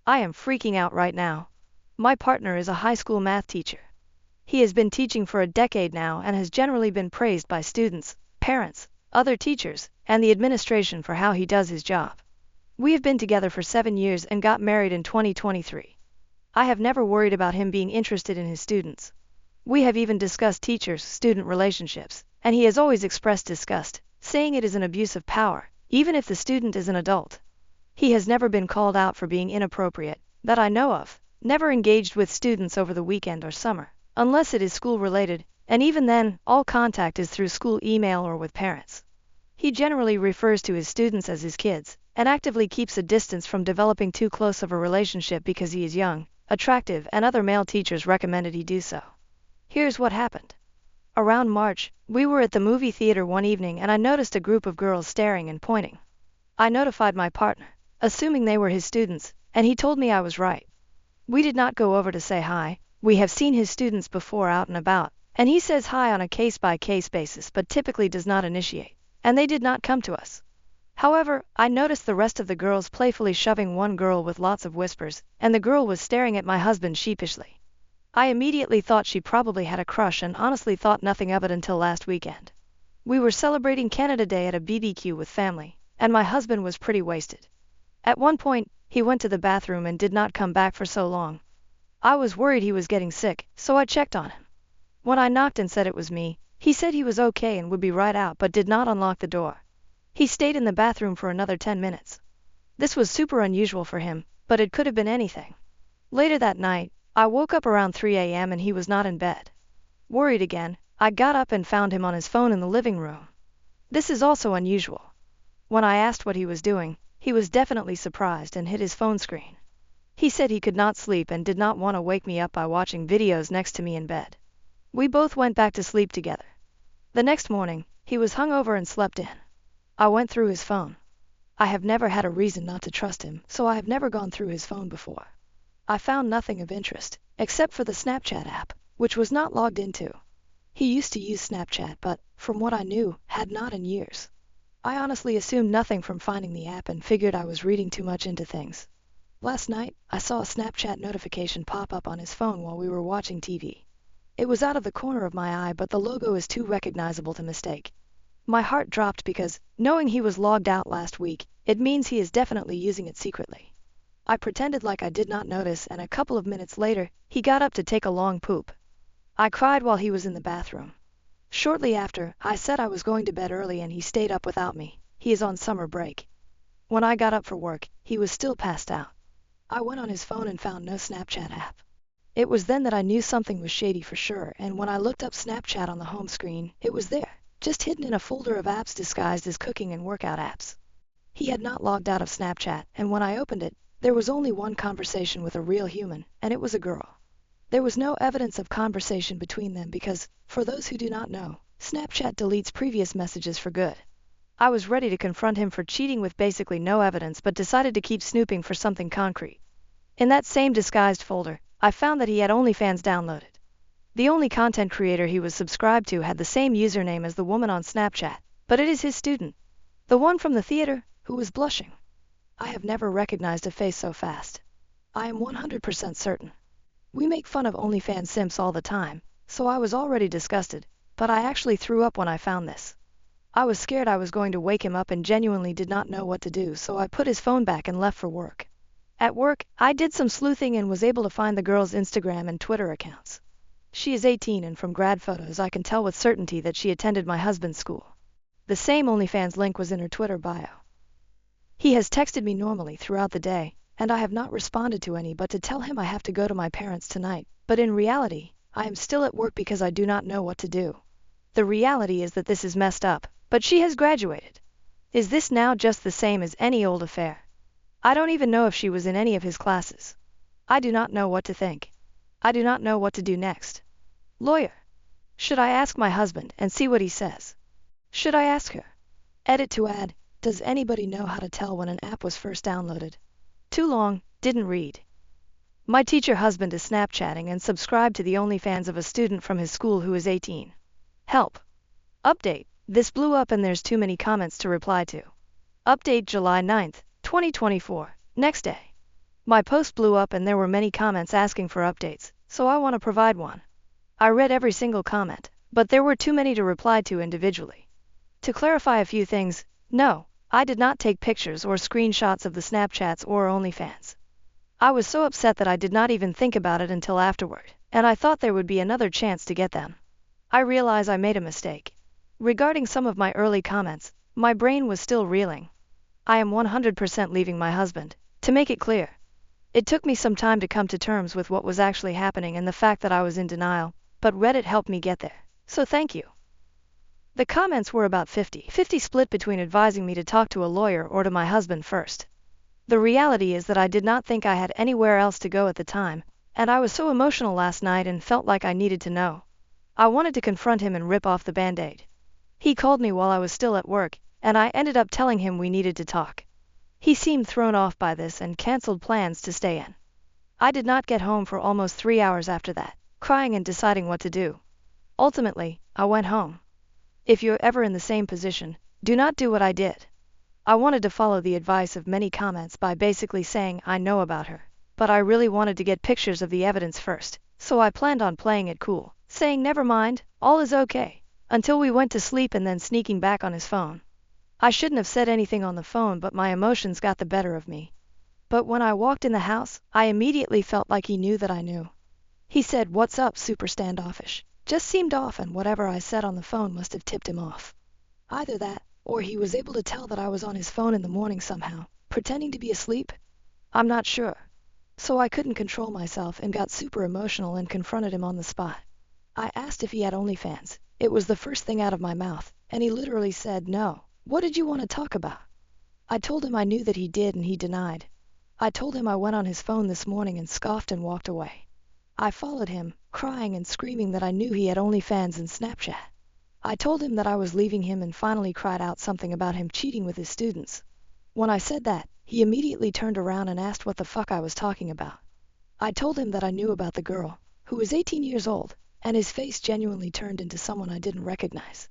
I am freaking out right now. My partner is a high school math teacher. He has been teaching for a decade now and has generally been praised by students, parents, other teachers, and the administration for how he does his job. We have been together for 7 years and got married in 2023. I have never worried about him being interested in his students. We have even discussed teacher-student relationships, and he has always expressed disgust, saying it is an abuse of power, even if the student is an adult. He has never been called out for being inappropriate, that I know of, never engaged with students over the weekend or summer, unless it is school-related, and even then, all contact is through school email or with parents. He generally refers to his students as his kids, and actively keeps a distance from developing too close of a relationship because he is young, attractive, and other male teachers recommended he do so. Here's what happened. Around March, we were at the movie theater one evening and I noticed a group of girls staring and pointing. I notified my partner, assuming they were his students, and he told me I was right. We did not go over to say hi. We have seen his students before out and about, and he says hi on a case-by-case basis but typically does not initiate, and they did not come to us. However, I noticed the rest of the girls playfully shoving one girl with lots of whispers, and the girl was staring at my husband sheepishly. I immediately thought she probably had a crush and honestly thought nothing of it until last weekend. We were celebrating Canada Day at a BBQ with family, and my husband was pretty wasted. At one point, he went to the bathroom and did not come back for so long. I was worried he was getting sick, so I checked on him. When I knocked and said it was me, he said he was okay and would be right out but did not unlock the door. He stayed in the bathroom for another 10 minutes. This was super unusual for him, but it could have been anything. Later that night, I woke up around 3 a.m. and he was not in bed. Worried again, I got up and found him on his phone in the living room. This is also unusual. When I asked what he was doing, he was definitely surprised and hit his phone screen. He said he could not sleep and did not want to wake me up by watching videos next to me in bed. We both went back to sleep together. The next morning, he was hungover and slept in. I went through his phone. I have never had a reason not to trust him, so I have never gone through his phone before. I found nothing of interest, except for the Snapchat app, which was not logged into. He used to use Snapchat but, from what I knew, had not in years. I honestly assumed nothing from finding the app and figured I was reading too much into things. Last night, I saw a Snapchat notification pop up on his phone while we were watching TV. It was out of the corner of my eye but the logo is too recognizable to mistake. My heart dropped because, knowing he was logged out last week, it means he is definitely using it secretly. I pretended like I did not notice and a couple of minutes later, he got up to take a long poop. I cried while he was in the bathroom. Shortly after, I said I was going to bed early and he stayed up without me. He is on summer break. When I got up for work, he was still passed out. I went on his phone and found no Snapchat app. It was then that I knew something was shady for sure, and when I looked up Snapchat on the home screen, it was there, just hidden in a folder of apps disguised as cooking and workout apps. He had not logged out of Snapchat, and when I opened it, there was only one conversation with a real human, and it was a girl. There was no evidence of conversation between them because, for those who do not know, Snapchat deletes previous messages for good. I was ready to confront him for cheating with basically no evidence but decided to keep snooping for something concrete. In that same disguised folder, I found that he had OnlyFans downloaded. The only content creator he was subscribed to had the same username as the woman on Snapchat, but it is his student. The one from the theater, who was blushing. I have never recognized a face so fast. I am 100% certain. We make fun of OnlyFans simps all the time, so I was already disgusted, but I actually threw up when I found this. I was scared I was going to wake him up and genuinely did not know what to do, so I put his phone back and left for work. At work, I did some sleuthing and was able to find the girl's Instagram and Twitter accounts. She is 18 and from grad photos I can tell with certainty that she attended my husband's school. The same OnlyFans link was in her Twitter bio. He has texted me normally throughout the day, and I have not responded to any but to tell him I have to go to my parents tonight, but in reality, I am still at work because I do not know what to do. The reality is that this is messed up, but she has graduated. Is this now just the same as any old affair? I don't even know if she was in any of his classes. I do not know what to think. I do not know what to do next. Lawyer. Should I ask my husband and see what he says? Should I ask her? Edit to add, does anybody know how to tell when an app was first downloaded? Too long, didn't read. My teacher husband is Snapchatting and subscribed to the OnlyFans of a student from his school who is 18. Help. Update, this blew up and there's too many comments to reply to. Update July 9th, 2024, next day. My post blew up and there were many comments asking for updates, so I want to provide one. I read every single comment, but there were too many to reply to individually. To clarify a few things, no, I did not take pictures or screenshots of the Snapchats or OnlyFans. I was so upset that I did not even think about it until afterward, and I thought there would be another chance to get them. I realize I made a mistake. Regarding some of my early comments, my brain was still reeling. I am 100% leaving my husband, to make it clear. It took me some time to come to terms with what was actually happening and the fact that I was in denial, but Reddit helped me get there, so thank you. The comments were about 50-50 split between advising me to talk to a lawyer or to my husband first. The reality is that I did not think I had anywhere else to go at the time, and I was so emotional last night and felt like I needed to know. I wanted to confront him and rip off the band-aid. He called me while I was still at work, and I ended up telling him we needed to talk. He seemed thrown off by this and canceled plans to stay in. I did not get home for almost 3 hours after that, crying and deciding what to do. Ultimately, I went home. If you're ever in the same position, do not do what I did. I wanted to follow the advice of many comments by basically saying I know about her, but I really wanted to get pictures of the evidence first, so I planned on playing it cool, saying never mind, all is okay, until we went to sleep and then sneaking back on his phone. I shouldn't have said anything on the phone, but my emotions got the better of me. But when I walked in the house, I immediately felt like he knew that I knew. He said, "What's up?" super standoffish. Just seemed off, and whatever I said on the phone must have tipped him off. Either that, or he was able to tell that I was on his phone in the morning somehow, pretending to be asleep. I'm not sure. So I couldn't control myself and got super emotional and confronted him on the spot. I asked if he had OnlyFans. It was the first thing out of my mouth, and he literally said no. What did you want to talk about? I told him I knew that he did and he denied. I told him I went on his phone this morning and scoffed and walked away. I followed him, crying and screaming that I knew he had OnlyFans and Snapchat. I told him that I was leaving him and finally cried out something about him cheating with his students. When I said that, he immediately turned around and asked what the fuck I was talking about. I told him that I knew about the girl, who was 18 years old, and his face genuinely turned into someone I didn't recognize.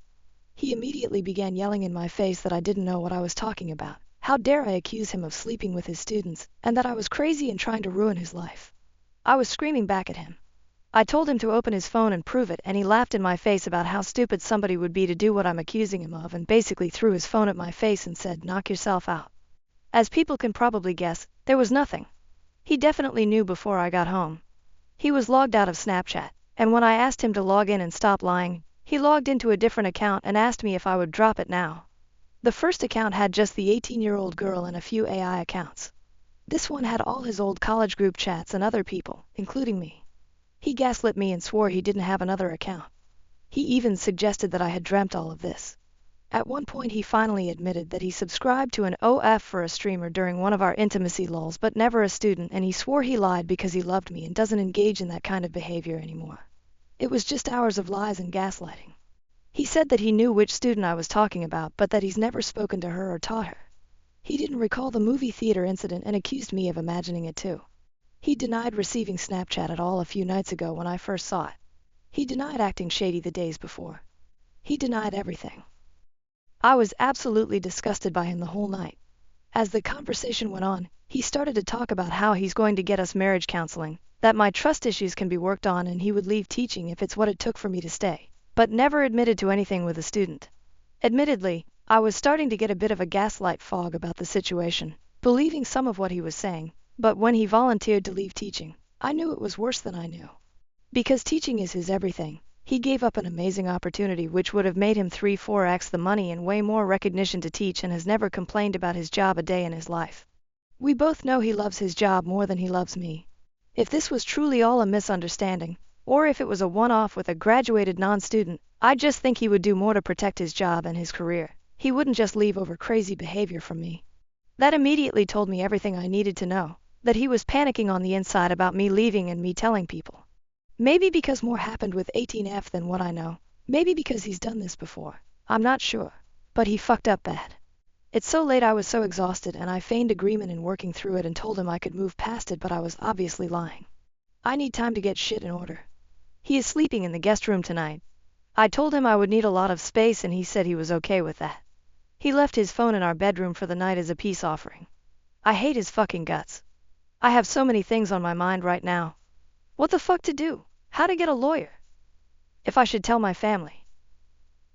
He immediately began yelling in my face that I didn't know what I was talking about. How dare I accuse him of sleeping with his students, and that I was crazy and trying to ruin his life. I was screaming back at him. I told him to open his phone and prove it, and he laughed in my face about how stupid somebody would be to do what I'm accusing him of, and basically threw his phone at my face and said, "Knock yourself out." As people can probably guess, there was nothing. He definitely knew before I got home. He was logged out of Snapchat, and when I asked him to log in and stop lying, he logged into a different account and asked me if I would drop it now. The first account had just the 18-year-old girl and a few AI accounts. This one had all his old college group chats and other people, including me. He gaslit me and swore he didn't have another account. He even suggested that I had dreamt all of this. At one point he finally admitted that he subscribed to an OF for a streamer during one of our intimacy lulls, but never a student, and he swore he lied because he loved me and doesn't engage in that kind of behavior anymore. It was just hours of lies and gaslighting. He said that he knew which student I was talking about, but that he's never spoken to her or taught her. He didn't recall the movie theater incident and accused me of imagining it too. He denied receiving Snapchat at all a few nights ago when I first saw it. He denied acting shady the days before. He denied everything. I was absolutely disgusted by him the whole night. As the conversation went on, he started to talk about how he's going to get us marriage counseling, that my trust issues can be worked on, and he would leave teaching if it's what it took for me to stay, but never admitted to anything with a student. Admittedly, I was starting to get a bit of a gaslight fog about the situation, believing some of what he was saying, but when he volunteered to leave teaching, I knew it was worse than I knew. Because teaching is his everything, he gave up an amazing opportunity which would have made him 3-4x the money and way more recognition to teach, and has never complained about his job a day in his life. We both know he loves his job more than he loves me. If this was truly all a misunderstanding, or if it was a one-off with a graduated non-student, I just think he would do more to protect his job and his career. He wouldn't just leave over crazy behavior from me. That immediately told me everything I needed to know, that he was panicking on the inside about me leaving and me telling people. Maybe because more happened with 18F than what I know. Maybe because he's done this before. I'm not sure. But he fucked up bad. It's so late, I was so exhausted, and I feigned agreement in working through it and told him I could move past it, but I was obviously lying. I need time to get shit in order. He is sleeping in the guest room tonight. I told him I would need a lot of space, and he said he was okay with that. He left his phone in our bedroom for the night as a peace offering. I hate his fucking guts. I have so many things on my mind right now. What the fuck to do? How to get a lawyer? If I should tell my family.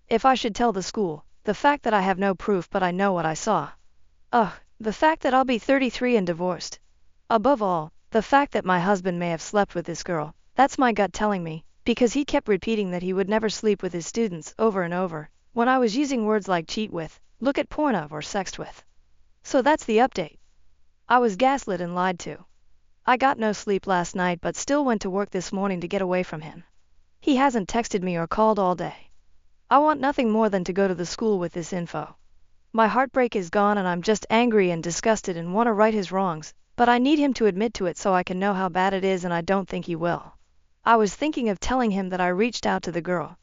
If I should tell the school, the fact that I have no proof but I know what I saw. Ugh, the fact that I'll be 33 and divorced. Above all, the fact that my husband may have slept with this girl, that's my gut telling me, because he kept repeating that he would never sleep with his students over and over, when I was using words like cheat with, look at porn of, or sext with. So that's the update. I was gaslit and lied to. I got no sleep last night but still went to work this morning to get away from him. He hasn't texted me or called all day. I want nothing more than to go to the school with this info. My heartbreak is gone and I'm just angry and disgusted and want to right his wrongs, but I need him to admit to it so I can know how bad it is, and I don't think he will. I was thinking of telling him that I reached out to the girl.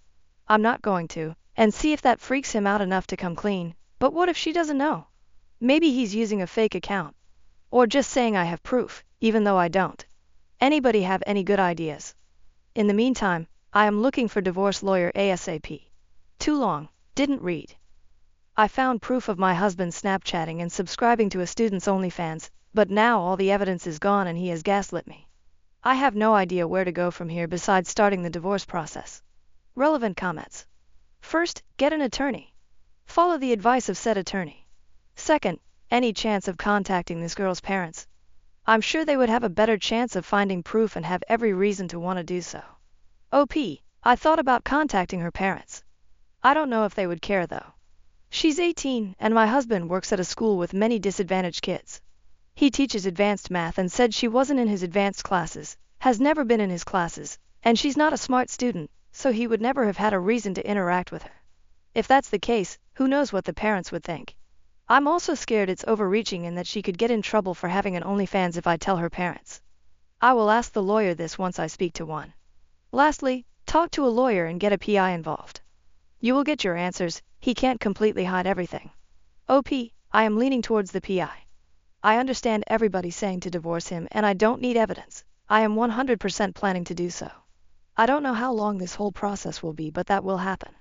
I'm not going to, and see if that freaks him out enough to come clean, but what if she doesn't know? Maybe he's using a fake account. Or just saying I have proof, even though I don't. Anybody have any good ideas? In the meantime, I am looking for divorce lawyer ASAP. Too long, didn't read. I found proof of my husband Snapchatting and subscribing to a student's OnlyFans, but now all the evidence is gone and he has gaslit me. I have no idea where to go from here besides starting the divorce process. Relevant comments. First, get an attorney. Follow the advice of said attorney. Second, any chance of contacting this girl's parents. I'm sure they would have a better chance of finding proof and have every reason to want to do so. OP, I thought about contacting her parents. I don't know if they would care though. She's 18, and my husband works at a school with many disadvantaged kids. He teaches advanced math and said she wasn't in his advanced classes, has never been in his classes, and she's not a smart student, so he would never have had a reason to interact with her. If that's the case, who knows what the parents would think. I'm also scared it's overreaching and that she could get in trouble for having an OnlyFans if I tell her parents. I will ask the lawyer this once I speak to one. Lastly, talk to a lawyer and get a PI involved. You will get your answers. He can't completely hide everything. OP, I am leaning towards the PI. I understand everybody saying to divorce him and I don't need evidence. I am 100% planning to do so. I don't know how long this whole process will be, but that will happen.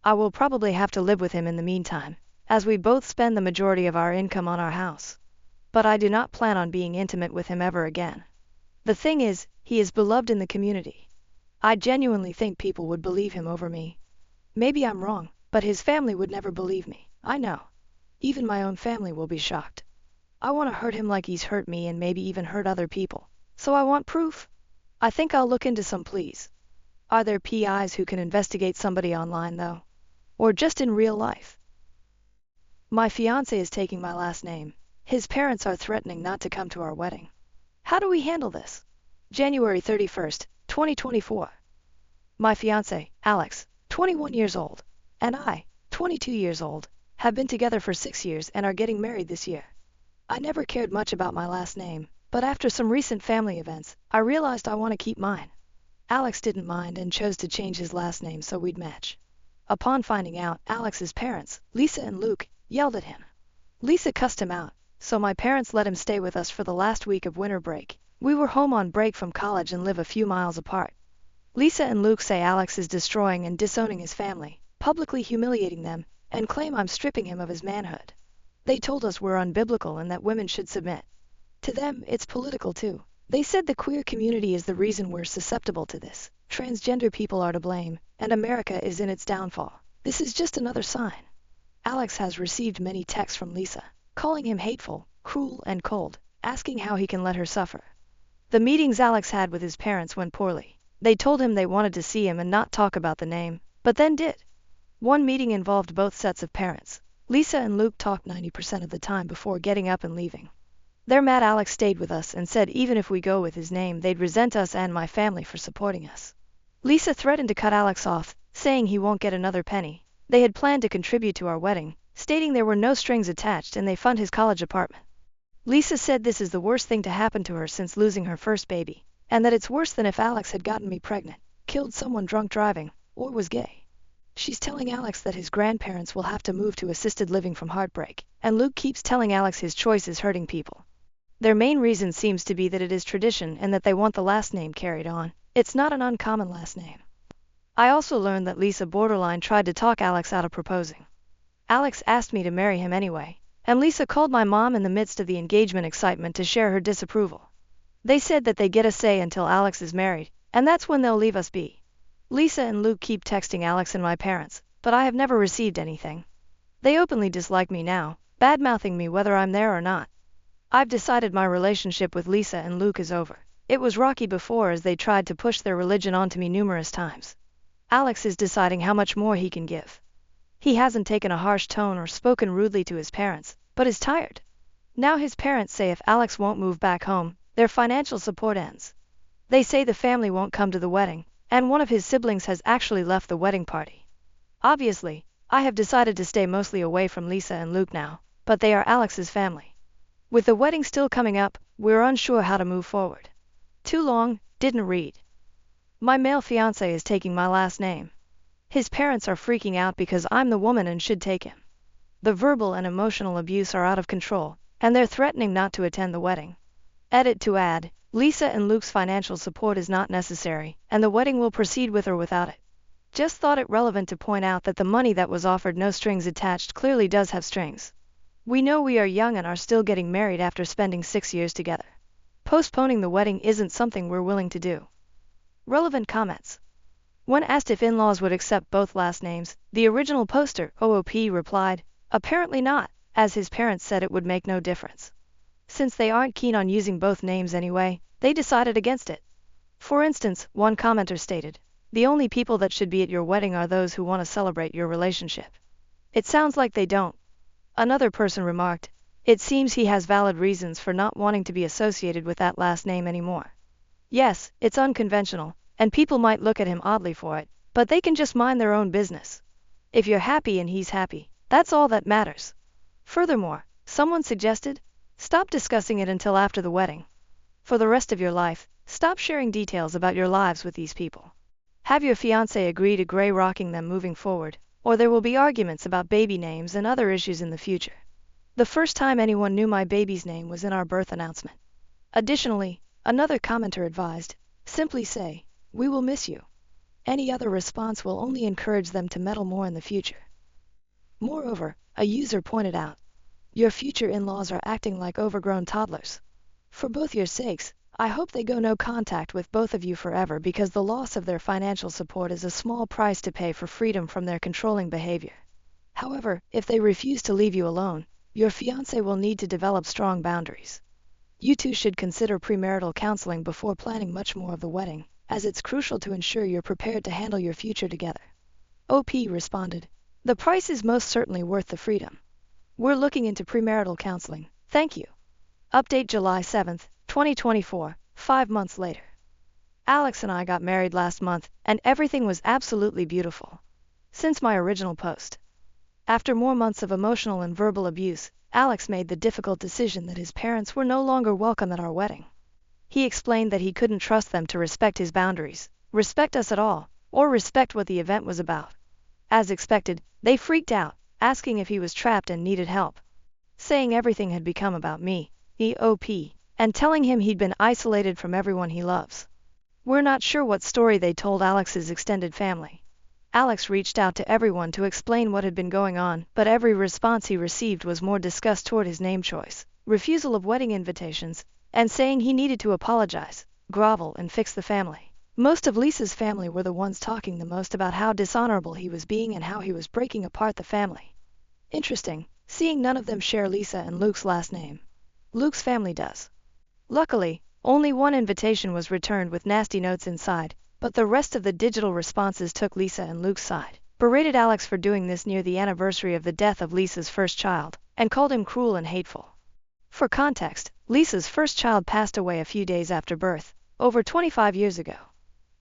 I will probably have to live with him in the meantime, as we both spend the majority of our income on our house. But I do not plan on being intimate with him ever again. The thing is, he is beloved in the community. I genuinely think people would believe him over me. Maybe I'm wrong, but his family would never believe me, I know. Even my own family will be shocked. I want to hurt him like he's hurt me and maybe even hurt other people, so I want proof. I think I'll look into some pleas. Are there PIs who can investigate somebody online though? Or just in real life? My fiancé is taking my last name. His parents are threatening not to come to our wedding. How do we handle this? January 31st, 2024. My fiancé, Alex, 21 years old, and I, 22 years old, have been together for 6 years and are getting married this year. I never cared much about my last name, but after some recent family events, I realized I want to keep mine. Alex didn't mind and chose to change his last name so we'd match. Upon finding out, Alex's parents, Lisa and Luke, yelled at him. Lisa cussed him out, so my parents let him stay with us for the last week of winter break. We were home on break from college and live a few miles apart. Lisa and Luke say Alex is destroying and disowning his family, publicly humiliating them, and claim I'm stripping him of his manhood. They told us we're unbiblical and that women should submit. To them, it's political too. They said the queer community is the reason we're susceptible to this. Transgender people are to blame, and America is in its downfall. This is just another sign. Alex has received many texts from Lisa, calling him hateful, cruel, and cold, asking how he can let her suffer. The meetings Alex had with his parents went poorly. They told him they wanted to see him and not talk about the name, but then did. One meeting involved both sets of parents. Lisa and Luke talked 90% of the time before getting up and leaving. They're mad Alex stayed with us and said even if we go with his name they'd resent us and my family for supporting us. Lisa threatened to cut Alex off, saying he won't get another penny. They had planned to contribute to our wedding, stating there were no strings attached and they fund his college apartment. Lisa said this is the worst thing to happen to her since losing her first baby, and that it's worse than if Alex had gotten me pregnant, killed someone drunk driving, or was gay. She's telling Alex that his grandparents will have to move to assisted living from heartbreak, and Luke keeps telling Alex his choice is hurting people. Their main reason seems to be that it is tradition and that they want the last name carried on. It's not an uncommon last name. I also learned that Lisa borderline tried to talk Alex out of proposing. Alex asked me to marry him anyway, and Lisa called my mom in the midst of the engagement excitement to share her disapproval. They said that they get a say until Alex is married, and that's when they'll leave us be. Lisa and Luke keep texting Alex and my parents, but I have never received anything. They openly dislike me now, bad-mouthing me whether I'm there or not. I've decided my relationship with Lisa and Luke is over. It was rocky before as they tried to push their religion onto me numerous times. Alex is deciding how much more he can give. He hasn't taken a harsh tone or spoken rudely to his parents, but is tired. Now his parents say if Alex won't move back home, their financial support ends. They say the family won't come to the wedding, and one of his siblings has actually left the wedding party. Obviously, I have decided to stay mostly away from Lisa and Luke now, but they are Alex's family. With the wedding still coming up, we're unsure how to move forward. Too long, didn't read. My male fiancé is taking my last name. His parents are freaking out because I'm the woman and should take him. The verbal and emotional abuse are out of control, and they're threatening not to attend the wedding. Edit to add, Lisa and Luke's financial support is not necessary, and the wedding will proceed with or without it. Just thought it relevant to point out that the money that was offered no strings attached clearly does have strings. We know we are young and are still getting married after spending 6 years together. Postponing the wedding isn't something we're willing to do. Relevant comments. When asked if in-laws would accept both last names, the original poster, OOP, replied, apparently not, as his parents said it would make no difference. Since they aren't keen on using both names anyway, they decided against it. For instance, one commenter stated, the only people that should be at your wedding are those who want to celebrate your relationship. It sounds like they don't. Another person remarked, it seems he has valid reasons for not wanting to be associated with that last name anymore. Yes, it's unconventional, and people might look at him oddly for it, but they can just mind their own business. If you're happy and he's happy, that's all that matters. Furthermore, someone suggested, stop discussing it until after the wedding. For the rest of your life, stop sharing details about your lives with these people. Have your fiancé agree to gray rocking them moving forward, or there will be arguments about baby names and other issues in the future. The first time anyone knew my baby's name was in our birth announcement. Additionally, another commenter advised, simply say, we will miss you. Any other response will only encourage them to meddle more in the future. Moreover, a user pointed out, your future in-laws are acting like overgrown toddlers. For both your sakes, I hope they go no contact with both of you forever because the loss of their financial support is a small price to pay for freedom from their controlling behavior. However, if they refuse to leave you alone, your fiancé will need to develop strong boundaries. You two should consider premarital counseling before planning much more of the wedding, as it's crucial to ensure you're prepared to handle your future together. OP responded, the price is most certainly worth the freedom. We're looking into premarital counseling, thank you. Update July 7, 2024, 5 months later. Alex and I got married last month, and everything was absolutely beautiful. Since my original post. After more months of emotional and verbal abuse, Alex made the difficult decision that his parents were no longer welcome at our wedding. He explained that he couldn't trust them to respect his boundaries, respect us at all, or respect what the event was about. As expected, they freaked out, asking if he was trapped and needed help. Saying everything had become about me, EOP, and telling him he'd been isolated from everyone he loves. We're not sure what story they told Alex's extended family. Alex reached out to everyone to explain what had been going on, but every response he received was more disgust toward his name choice, refusal of wedding invitations, and saying he needed to apologize, grovel, and fix the family. Most of Lisa's family were the ones talking the most about how dishonorable he was being and how he was breaking apart the family. Interesting, seeing none of them share Lisa and Luke's last name. Luke's family does. Luckily, only one invitation was returned with nasty notes inside, but the rest of the digital responses took Lisa and Luke's side, berated Alex for doing this near the anniversary of the death of Lisa's first child, and called him cruel and hateful. For context, Lisa's first child passed away a few days after birth, over 25 years ago.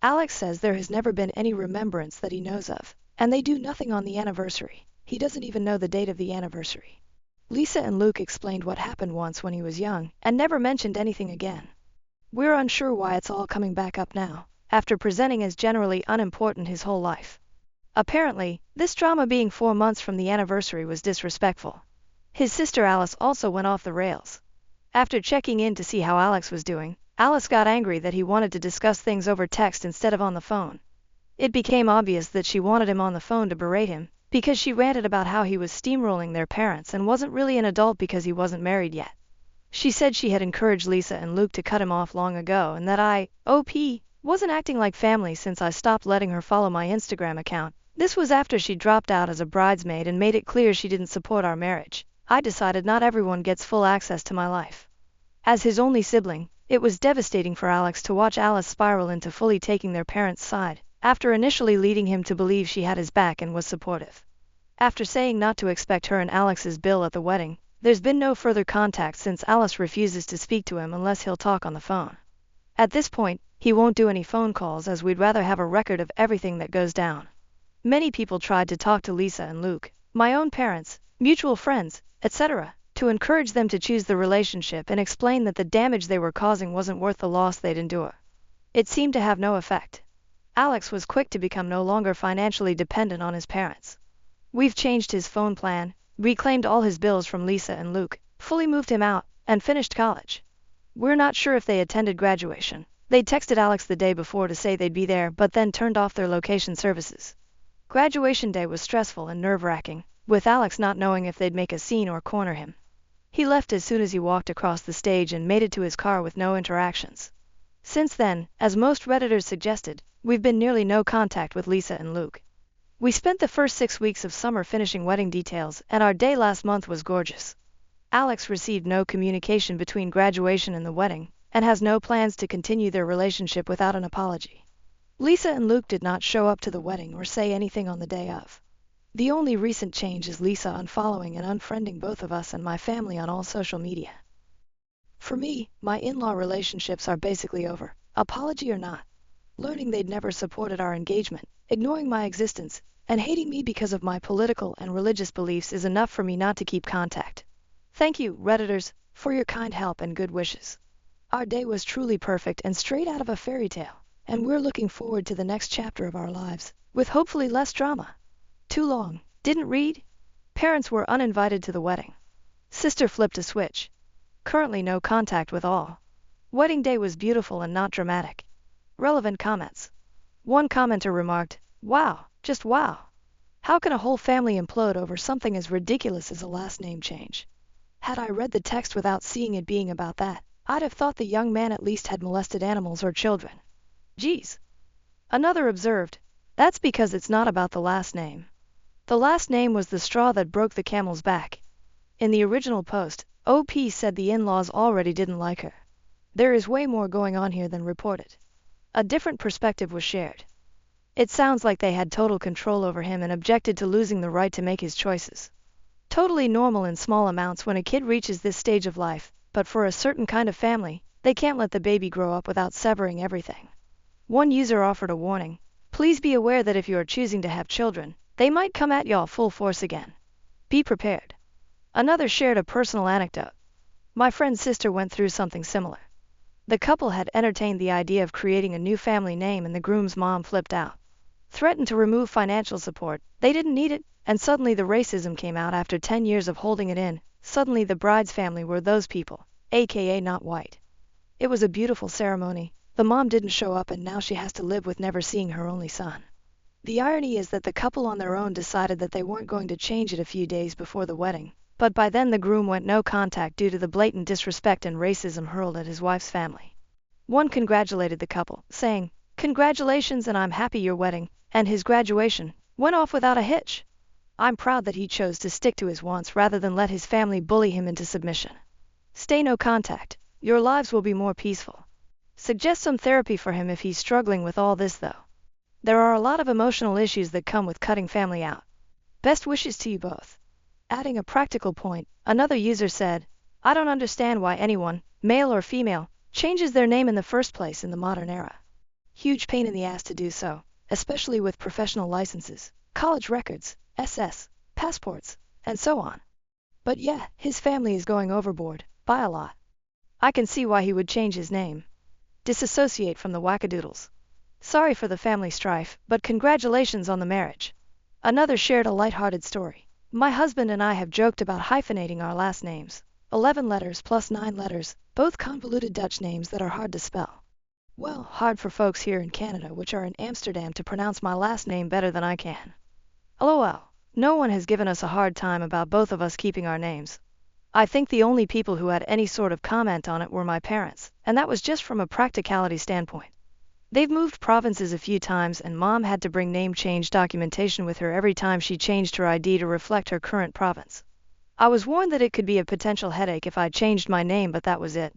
Alex says there has never been any remembrance that he knows of, and they do nothing on the anniversary. He doesn't even know the date of the anniversary. Lisa and Luke explained what happened once when he was young, and never mentioned anything again. We're unsure why it's all coming back up now, after presenting as generally unimportant his whole life. Apparently, this drama being 4 months from the anniversary was disrespectful. His sister Alice also went off the rails. After checking in to see how Alex was doing, Alice got angry that he wanted to discuss things over text instead of on the phone. It became obvious that she wanted him on the phone to berate him, because she ranted about how he was steamrolling their parents and wasn't really an adult because he wasn't married yet. She said she had encouraged Lisa and Luke to cut him off long ago and that I, wasn't acting like family since I stopped letting her follow my Instagram account. This was after she dropped out as a bridesmaid and made it clear she didn't support our marriage. I decided not everyone gets full access to my life. As his only sibling, it was devastating for Alex to watch Alice spiral into fully taking their parents' side, after initially leading him to believe she had his back and was supportive. After saying not to expect her and Alex's bill at the wedding, there's been no further contact since Alice refuses to speak to him unless he'll talk on the phone. At this point, he won't do any phone calls as we'd rather have a record of everything that goes down. Many people tried to talk to Lisa and Luke, my own parents, mutual friends, etc., to encourage them to choose the relationship and explain that the damage they were causing wasn't worth the loss they'd endure. It seemed to have no effect. Alex was quick to become no longer financially dependent on his parents. We've changed his phone plan, reclaimed all his bills from Lisa and Luke, fully moved him out, and finished college. We're not sure if they attended graduation. They texted Alex the day before to say they'd be there but then turned off their location services. Graduation day was stressful and nerve-wracking, with Alex not knowing if they'd make a scene or corner him. He left as soon as he walked across the stage and made it to his car with no interactions. Since then, as most Redditors suggested, we've been nearly no contact with Lisa and Luke. We spent the first 6 weeks of summer finishing wedding details, and our day last month was gorgeous. Alex received no communication between graduation and the wedding, and has no plans to continue their relationship without an apology. Lisa and Luke did not show up to the wedding or say anything on the day of. The only recent change is Lisa unfollowing and unfriending both of us and my family on all social media. For me, my in-law relationships are basically over, apology or not. Learning they'd never supported our engagement, ignoring my existence, and hating me because of my political and religious beliefs is enough for me not to keep contact. Thank you, Redditors, for your kind help and good wishes. Our day was truly perfect and straight out of a fairy tale, and we're looking forward to the next chapter of our lives, with hopefully less drama. Too long. Didn't read? Parents were uninvited to the wedding. Sister flipped a switch. Currently no contact with all. Wedding day was beautiful and not dramatic. Relevant comments. One commenter remarked, "Wow, just wow. How can a whole family implode over something as ridiculous as a last name change?" Had I read the text without seeing it being about that, I'd have thought the young man at least had molested animals or children. Geez. Another observed, "That's because it's not about the last name." The last name was the straw that broke the camel's back. In the original post, OP said the in-laws already didn't like her. There is way more going on here than reported. A different perspective was shared. It sounds like they had total control over him and objected to losing the right to make his choices. Totally normal in small amounts when a kid reaches this stage of life, but for a certain kind of family, they can't let the baby grow up without severing everything. One user offered a warning. Please be aware that if you are choosing to have children, they might come at y'all full force again. Be prepared. Another shared a personal anecdote. My friend's sister went through something similar. The couple had entertained the idea of creating a new family name and the groom's mom flipped out. Threatened to remove financial support, they didn't need it, and suddenly the racism came out after 10 years of holding it in. Suddenly the bride's family were those people, aka not white. It was a beautiful ceremony. The mom didn't show up and now she has to live with never seeing her only son. The irony is that the couple on their own decided that they weren't going to change it a few days before the wedding, but by then the groom went no contact due to the blatant disrespect and racism hurled at his wife's family. One congratulated the couple, saying, "Congratulations and I'm happy your wedding, and his graduation, went off without a hitch. I'm proud that he chose to stick to his wants rather than let his family bully him into submission. Stay no contact, your lives will be more peaceful." Suggest some therapy for him if he's struggling with all this though. There are a lot of emotional issues that come with cutting family out. Best wishes to you both. Adding a practical point, another user said, "I don't understand why anyone, male or female, changes their name in the first place in the modern era. Huge pain in the ass to do so, especially with professional licenses, college records, SS, passports, and so on. But yeah, his family is going overboard, by a lot. I can see why he would change his name. Disassociate from the wackadoodles. Sorry for the family strife, but congratulations on the marriage." Another shared a lighthearted story. "My husband and I have joked about hyphenating our last names. 11 letters plus 9 letters, both convoluted Dutch names that are hard to spell. Well, hard for folks here in Canada which are in Amsterdam to pronounce my last name better than I can. LOL. No one has given us a hard time about both of us keeping our names. I think the only people who had any sort of comment on it were my parents, and that was just from a practicality standpoint. They've moved provinces a few times, and Mom had to bring name change documentation with her every time she changed her ID to reflect her current province. I was warned that it could be a potential headache if I changed my name, but that was it.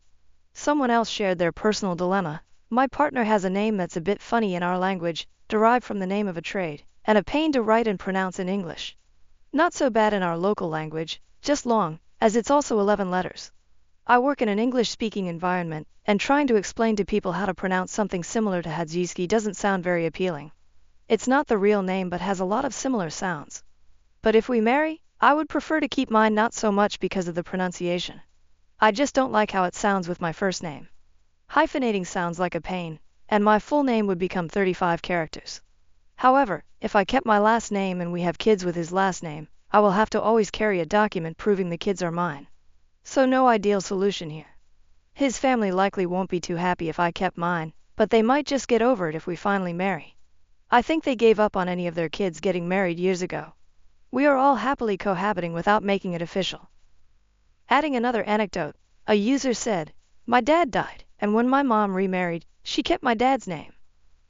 Someone else shared their personal dilemma. My partner has a name that's a bit funny in our language, derived from the name of a trade, and a pain to write and pronounce in English. Not so bad in our local language, just long, as it's also 11 letters. I work in an English-speaking environment, and trying to explain to people how to pronounce something similar to Hadzinski doesn't sound very appealing. It's not the real name but has a lot of similar sounds. But if we marry, I would prefer to keep mine, not so much because of the pronunciation. I just don't like how it sounds with my first name. Hyphenating sounds like a pain, and my full name would become 35 characters. However, if I kept my last name and we have kids with his last name, I will have to always carry a document proving the kids are mine. So no ideal solution here. His family likely won't be too happy if I kept mine, but they might just get over it if we finally marry. I think they gave up on any of their kids getting married years ago. We are all happily cohabiting without making it official. Adding another anecdote, a user said, "My dad died, and when my mom remarried, she kept my dad's name.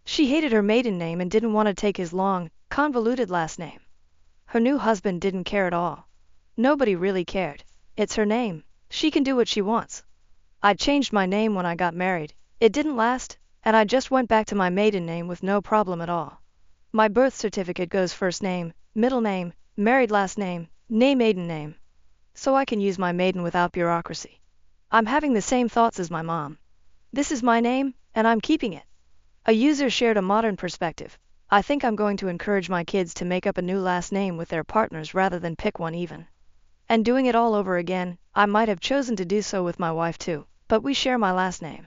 She hated her maiden name and didn't want to take his long, convoluted last name. Her new husband didn't care at all. Nobody really cared. It's her name. She can do what she wants. I changed my name when I got married. It didn't last, and I just went back to my maiden name with no problem at all. My birth certificate goes first name, middle name, married last name, maiden name. So I can use my maiden without bureaucracy. I'm having the same thoughts as my mom. This is my name, and I'm keeping it." A user shared a modern perspective. "I think I'm going to encourage my kids to make up a new last name with their partners rather than pick one even. And doing it all over again, I might have chosen to do so with my wife too, but we share my last name.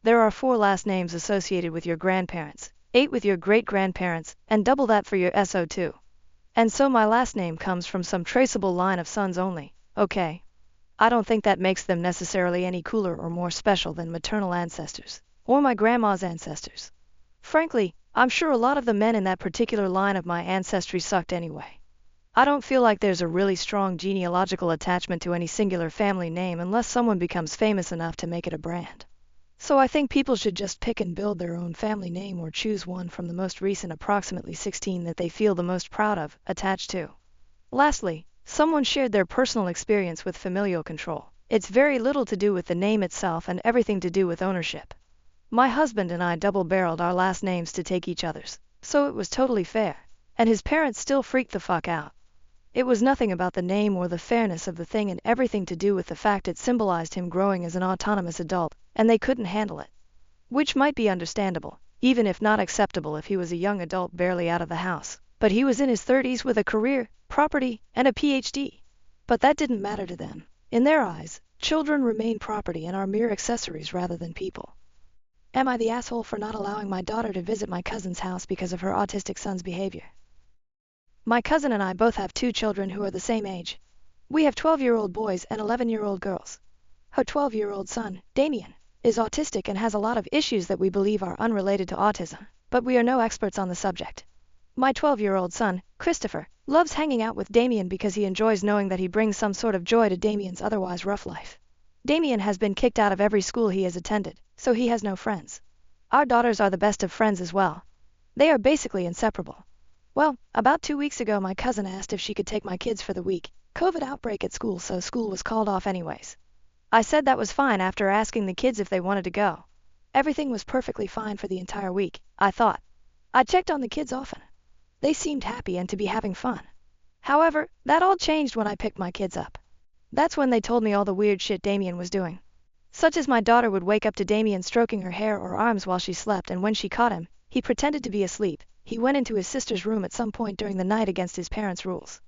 There are 4 last names associated with your grandparents, 8 with your great-grandparents, and double that for your SO2. And so my last name comes from some traceable line of sons only, okay? I don't think that makes them necessarily any cooler or more special than maternal ancestors, or my grandma's ancestors. Frankly, I'm sure a lot of the men in that particular line of my ancestry sucked anyway. I don't feel like there's a really strong genealogical attachment to any singular family name unless someone becomes famous enough to make it a brand. So I think people should just pick and build their own family name or choose one from the most recent approximately 16 that they feel the most proud of, attached to." Lastly, someone shared their personal experience with familial control. "It's very little to do with the name itself and everything to do with ownership. My husband and I double-barreled our last names to take each other's, so it was totally fair, and his parents still freaked the fuck out. It was nothing about the name or the fairness of the thing and everything to do with the fact it symbolized him growing as an autonomous adult, and they couldn't handle it. Which might be understandable, even if not acceptable if he was a young adult barely out of the house, but he was in his 30s with a career, property, and a PhD. But that didn't matter to them. In their eyes, children remain property and are mere accessories rather than people. Am I the asshole for not allowing my daughter to visit my cousin's house because of her autistic son's behavior? My cousin and I both have 2 children who are the same age. We have 12-year-old boys and 11-year-old girls. Her 12-year-old son, Damien, is autistic and has a lot of issues that we believe are unrelated to autism, but we are no experts on the subject. My 12-year-old son, Christopher, loves hanging out with Damien because he enjoys knowing that he brings some sort of joy to Damien's otherwise rough life. Damien has been kicked out of every school he has attended, so he has no friends. Our daughters are the best of friends as well. They are basically inseparable. Well, about 2 weeks ago my cousin asked if she could take my kids for the week. COVID outbreak at school, so school was called off anyways. I said that was fine after asking the kids if they wanted to go. Everything was perfectly fine for the entire week, I thought. I checked on the kids often. They seemed happy and to be having fun. However, that all changed when I picked my kids up. That's when they told me all the weird shit Damien was doing. Such as my daughter would wake up to Damien stroking her hair or arms while she slept, and when she caught him, he pretended to be asleep. He went into his sister's room at some point during the night against his parents' rules.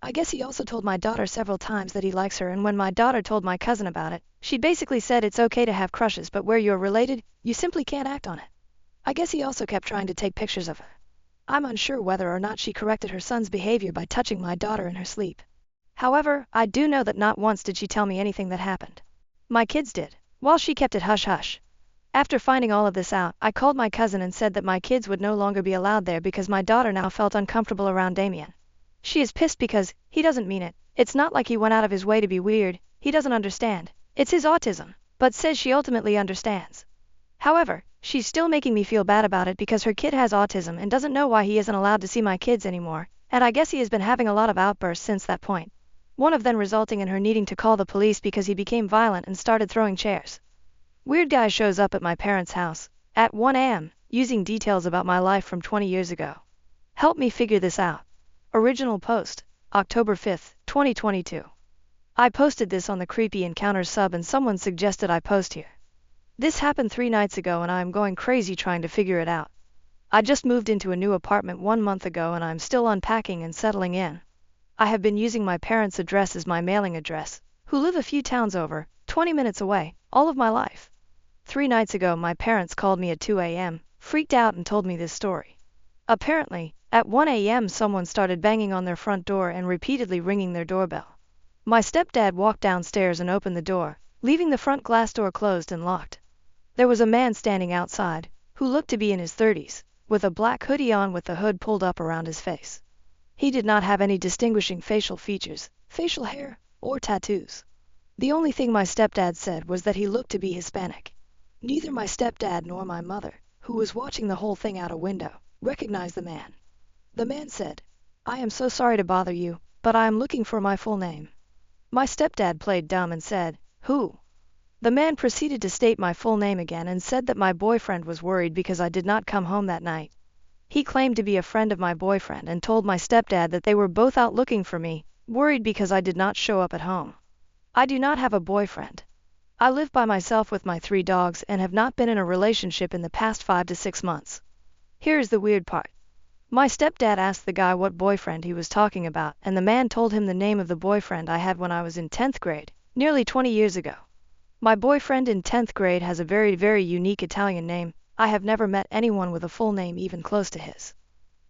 I guess he also told my daughter several times that he likes her, and when my daughter told my cousin about it, she basically said it's okay to have crushes, but where you're related, you simply can't act on it. I guess he also kept trying to take pictures of her. I'm unsure whether or not she corrected her son's behavior by touching my daughter in her sleep. However, I do know that not once did she tell me anything that happened. My kids did, while she kept it hush-hush. After finding all of this out, I called my cousin and said that my kids would no longer be allowed there because my daughter now felt uncomfortable around Damien. She is pissed because he doesn't mean it. It's not like he went out of his way to be weird. He doesn't understand. It's his autism, but says she ultimately understands. However, she's still making me feel bad about it because her kid has autism and doesn't know why he isn't allowed to see my kids anymore, and I guess he has been having a lot of outbursts since that point. One of them resulting in her needing to call the police because he became violent and started throwing chairs. Weird guy shows up at my parents' house at 1 a.m. using details about my life from 20 years ago. Help me figure this out. Original post, October 5th, 2022. I posted this on the Creepy Encounters sub and someone suggested I post here. This happened 3 nights ago and I am going crazy trying to figure it out. I just moved into a new apartment 1 month ago and I'm still unpacking and settling in. I have been using my parents' address as my mailing address, who live a few towns over, 20 minutes away, all of my life. 3 nights ago my parents called me at 2 a.m., freaked out and told me this story. Apparently, at 1 a.m. someone started banging on their front door and repeatedly ringing their doorbell. My stepdad walked downstairs and opened the door, leaving the front glass door closed and locked. There was a man standing outside, who looked to be in his 30s, with a black hoodie on with the hood pulled up around his face. He did not have any distinguishing facial features, facial hair, or tattoos. The only thing my stepdad said was that he looked to be Hispanic. Neither my stepdad nor my mother, who was watching the whole thing out a window, recognized the man. The man said, "I am so sorry to bother you, but I am looking for my full name." My stepdad played dumb and said, "Who?" The man proceeded to state my full name again and said that my boyfriend was worried because I did not come home that night. He claimed to be a friend of my boyfriend and told my stepdad that they were both out looking for me, worried because I did not show up at home. I do not have a boyfriend. I live by myself with my 3 dogs and have not been in a relationship in the past 5 to 6 months. Here is the weird part. My stepdad asked the guy what boyfriend he was talking about, and the man told him the name of the boyfriend I had when I was in 10th grade, nearly 20 years ago. My boyfriend in 10th grade has a very, very unique Italian name. I have never met anyone with a full name even close to his.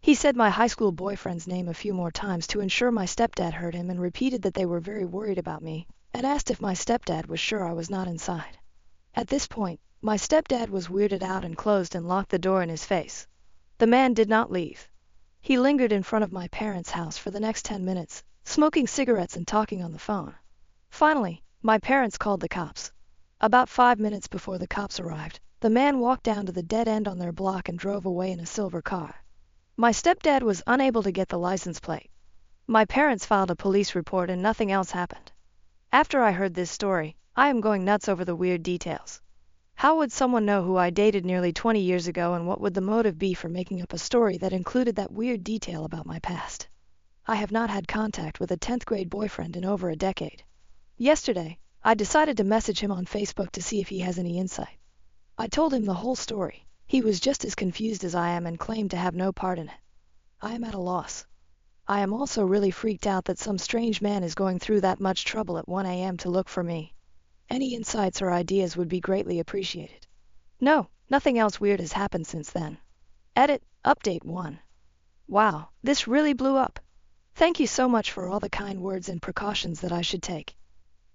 He said my high school boyfriend's name a few more times to ensure my stepdad heard him and repeated that they were very worried about me, and asked if my stepdad was sure I was not inside. At this point, my stepdad was weirded out and closed and locked the door in his face. The man did not leave. He lingered in front of my parents' house for the next 10 minutes, smoking cigarettes and talking on the phone. Finally, my parents called the cops. About 5 minutes before the cops arrived, the man walked down to the dead end on their block and drove away in a silver car. My stepdad was unable to get the license plate. My parents filed a police report and nothing else happened. After I heard this story, I am going nuts over the weird details. How would someone know who I dated nearly 20 years ago, and what would the motive be for making up a story that included that weird detail about my past? I have not had contact with a 10th grade boyfriend in over a decade. Yesterday, I decided to message him on Facebook to see if he has any insight. I told him the whole story. He was just as confused as I am and claimed to have no part in it. I am at a loss. I am also really freaked out that some strange man is going through that much trouble at 1 a.m. to look for me. Any insights or ideas would be greatly appreciated. No, nothing else weird has happened since then. Edit, update 1. Wow, this really blew up. Thank you so much for all the kind words and precautions that I should take.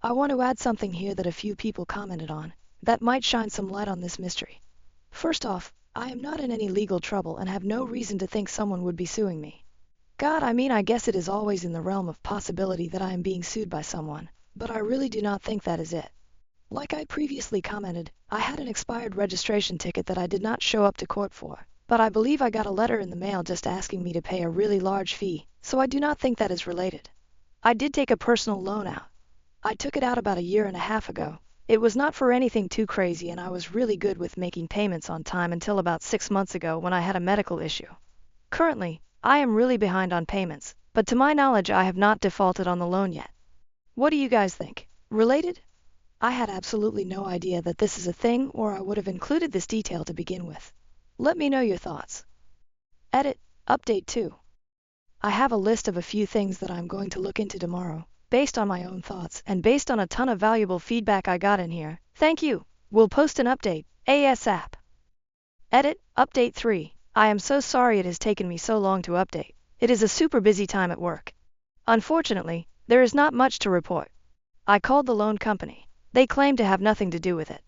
I want to add something here that a few people commented on, that might shine some light on this mystery. First off, I am not in any legal trouble and have no reason to think someone would be suing me. God, I guess it is always in the realm of possibility that I am being sued by someone, but I really do not think that is it. Like I previously commented, I had an expired registration ticket that I did not show up to court for, but I believe I got a letter in the mail just asking me to pay a really large fee, so I do not think that is related. I did take a personal loan out. I took it out about a year and a half ago. It was not for anything too crazy and I was really good with making payments on time until about 6 months ago when I had a medical issue. Currently, I am really behind on payments, but to my knowledge I have not defaulted on the loan yet. What do you guys think? Related? I had absolutely no idea that this is a thing, or I would have included this detail to begin with. Let me know your thoughts. Edit, update 2. I have a list of a few things that I'm going to look into tomorrow, based on my own thoughts and based on a ton of valuable feedback I got in here. Thank you. We'll post an update, ASAP. Edit, update 3. I am so sorry it has taken me so long to update. It is a super busy time at work. Unfortunately, there is not much to report. I called the loan company. They claim to have nothing to do with it.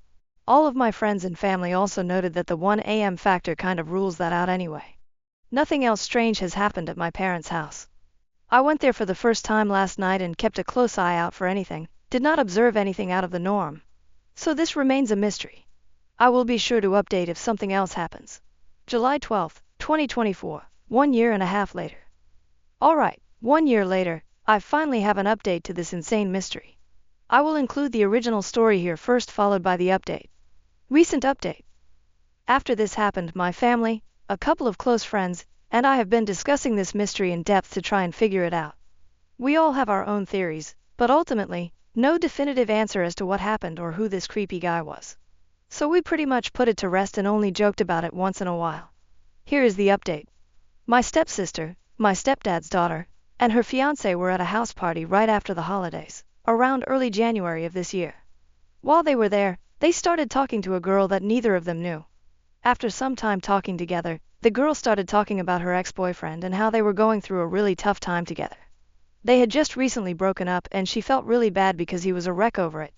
All of my friends and family also noted that the 1 a.m. factor kind of rules that out anyway. Nothing else strange has happened at my parents' house. I went there for the first time last night and kept a close eye out for anything, did not observe anything out of the norm. So this remains a mystery. I will be sure to update if something else happens. July 12, 2024, 1.5 years later. Alright, 1 year later, I finally have an update to this insane mystery. I will include the original story here first, followed by the update. Recent update. After this happened, my family, a couple of close friends, and I have been discussing this mystery in depth to try and figure it out. We all have our own theories, but ultimately, no definitive answer as to what happened or who this creepy guy was. So we pretty much put it to rest and only joked about it once in a while. Here is the update. My stepsister, my stepdad's daughter, and her fiancé were at a house party right after the holidays, around early January of this year. While they were there, they started talking to a girl that neither of them knew. After some time talking together, the girl started talking about her ex-boyfriend and how they were going through a really tough time together. They had just recently broken up and she felt really bad because he was a wreck over it.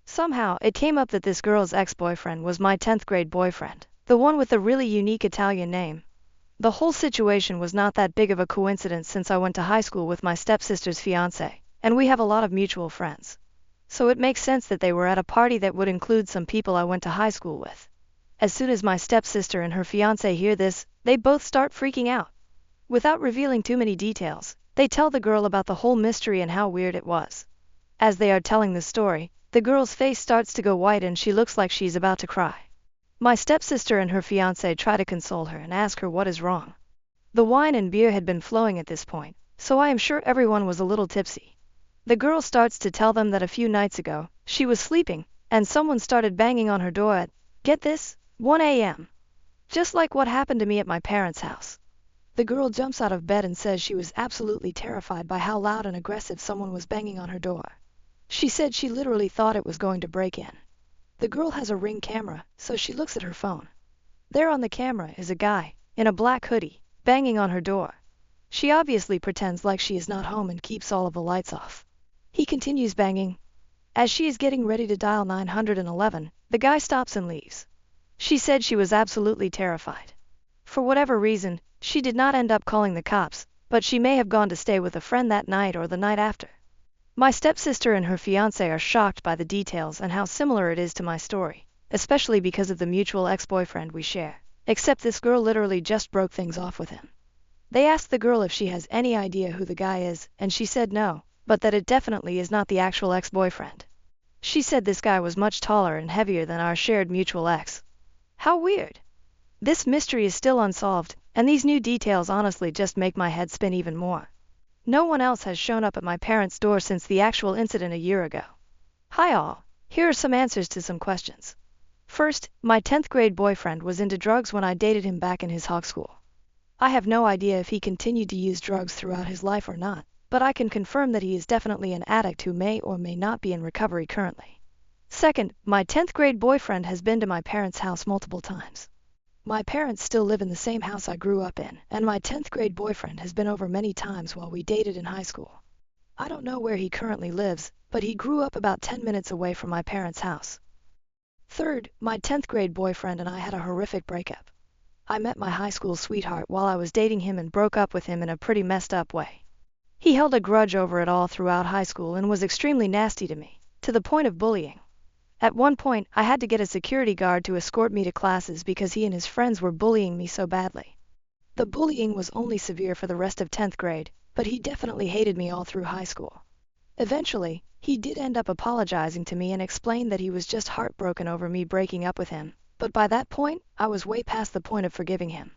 Somehow, it came up that this girl's ex-boyfriend was my 10th grade boyfriend, the one with the really unique Italian name. The whole situation was not that big of a coincidence since I went to high school with my stepsister's fiancé, and we have a lot of mutual friends. So it makes sense that they were at a party that would include some people I went to high school with. As soon as my stepsister and her fiancé hear this, they both start freaking out. Without revealing too many details, they tell the girl about the whole mystery and how weird it was. As they are telling the story, the girl's face starts to go white and she looks like she's about to cry. My stepsister and her fiancé try to console her and ask her what is wrong. The wine and beer had been flowing at this point, so I am sure everyone was a little tipsy. The girl starts to tell them that a few nights ago, she was sleeping, and someone started banging on her door at, get this, 1 a.m. Just like what happened to me at my parents' house. The girl jumps out of bed and says she was absolutely terrified by how loud and aggressive someone was banging on her door. She said she literally thought it was going to break in. The girl has a Ring camera, so she looks at her phone. There on the camera is a guy, in a black hoodie, banging on her door. She obviously pretends like she is not home and keeps all of the lights off. He continues banging. As she is getting ready to dial 911, the guy stops and leaves. She said she was absolutely terrified. For whatever reason, she did not end up calling the cops, but she may have gone to stay with a friend that night or the night after. My stepsister and her fiancé are shocked by the details and how similar it is to my story, especially because of the mutual ex-boyfriend we share, except this girl literally just broke things off with him. They asked the girl if she has any idea who the guy is, and she said no, but that it definitely is not the actual ex-boyfriend. She said this guy was much taller and heavier than our shared mutual ex. How weird! This mystery is still unsolved, and these new details honestly just make my head spin even more. No one else has shown up at my parents' door since the actual incident a year ago. Hi all, here are some answers to some questions. First, my 10th grade boyfriend was into drugs when I dated him back in his high school. I have no idea if he continued to use drugs throughout his life or not, but I can confirm that he is definitely an addict who may or may not be in recovery currently. Second, my 10th grade boyfriend has been to my parents' house multiple times. My parents still live in the same house I grew up in, and my 10th grade boyfriend has been over many times while we dated in high school. I don't know where he currently lives, but he grew up about 10 minutes away from my parents' house. Third, my 10th grade boyfriend and I had a horrific breakup. I met my high school sweetheart while I was dating him and broke up with him in a pretty messed up way. He held a grudge over it all throughout high school and was extremely nasty to me, to the point of bullying. At one point, I had to get a security guard to escort me to classes because he and his friends were bullying me so badly. The bullying was only severe for the rest of 10th grade, but he definitely hated me all through high school. Eventually, he did end up apologizing to me and explained that he was just heartbroken over me breaking up with him, but by that point, I was way past the point of forgiving him.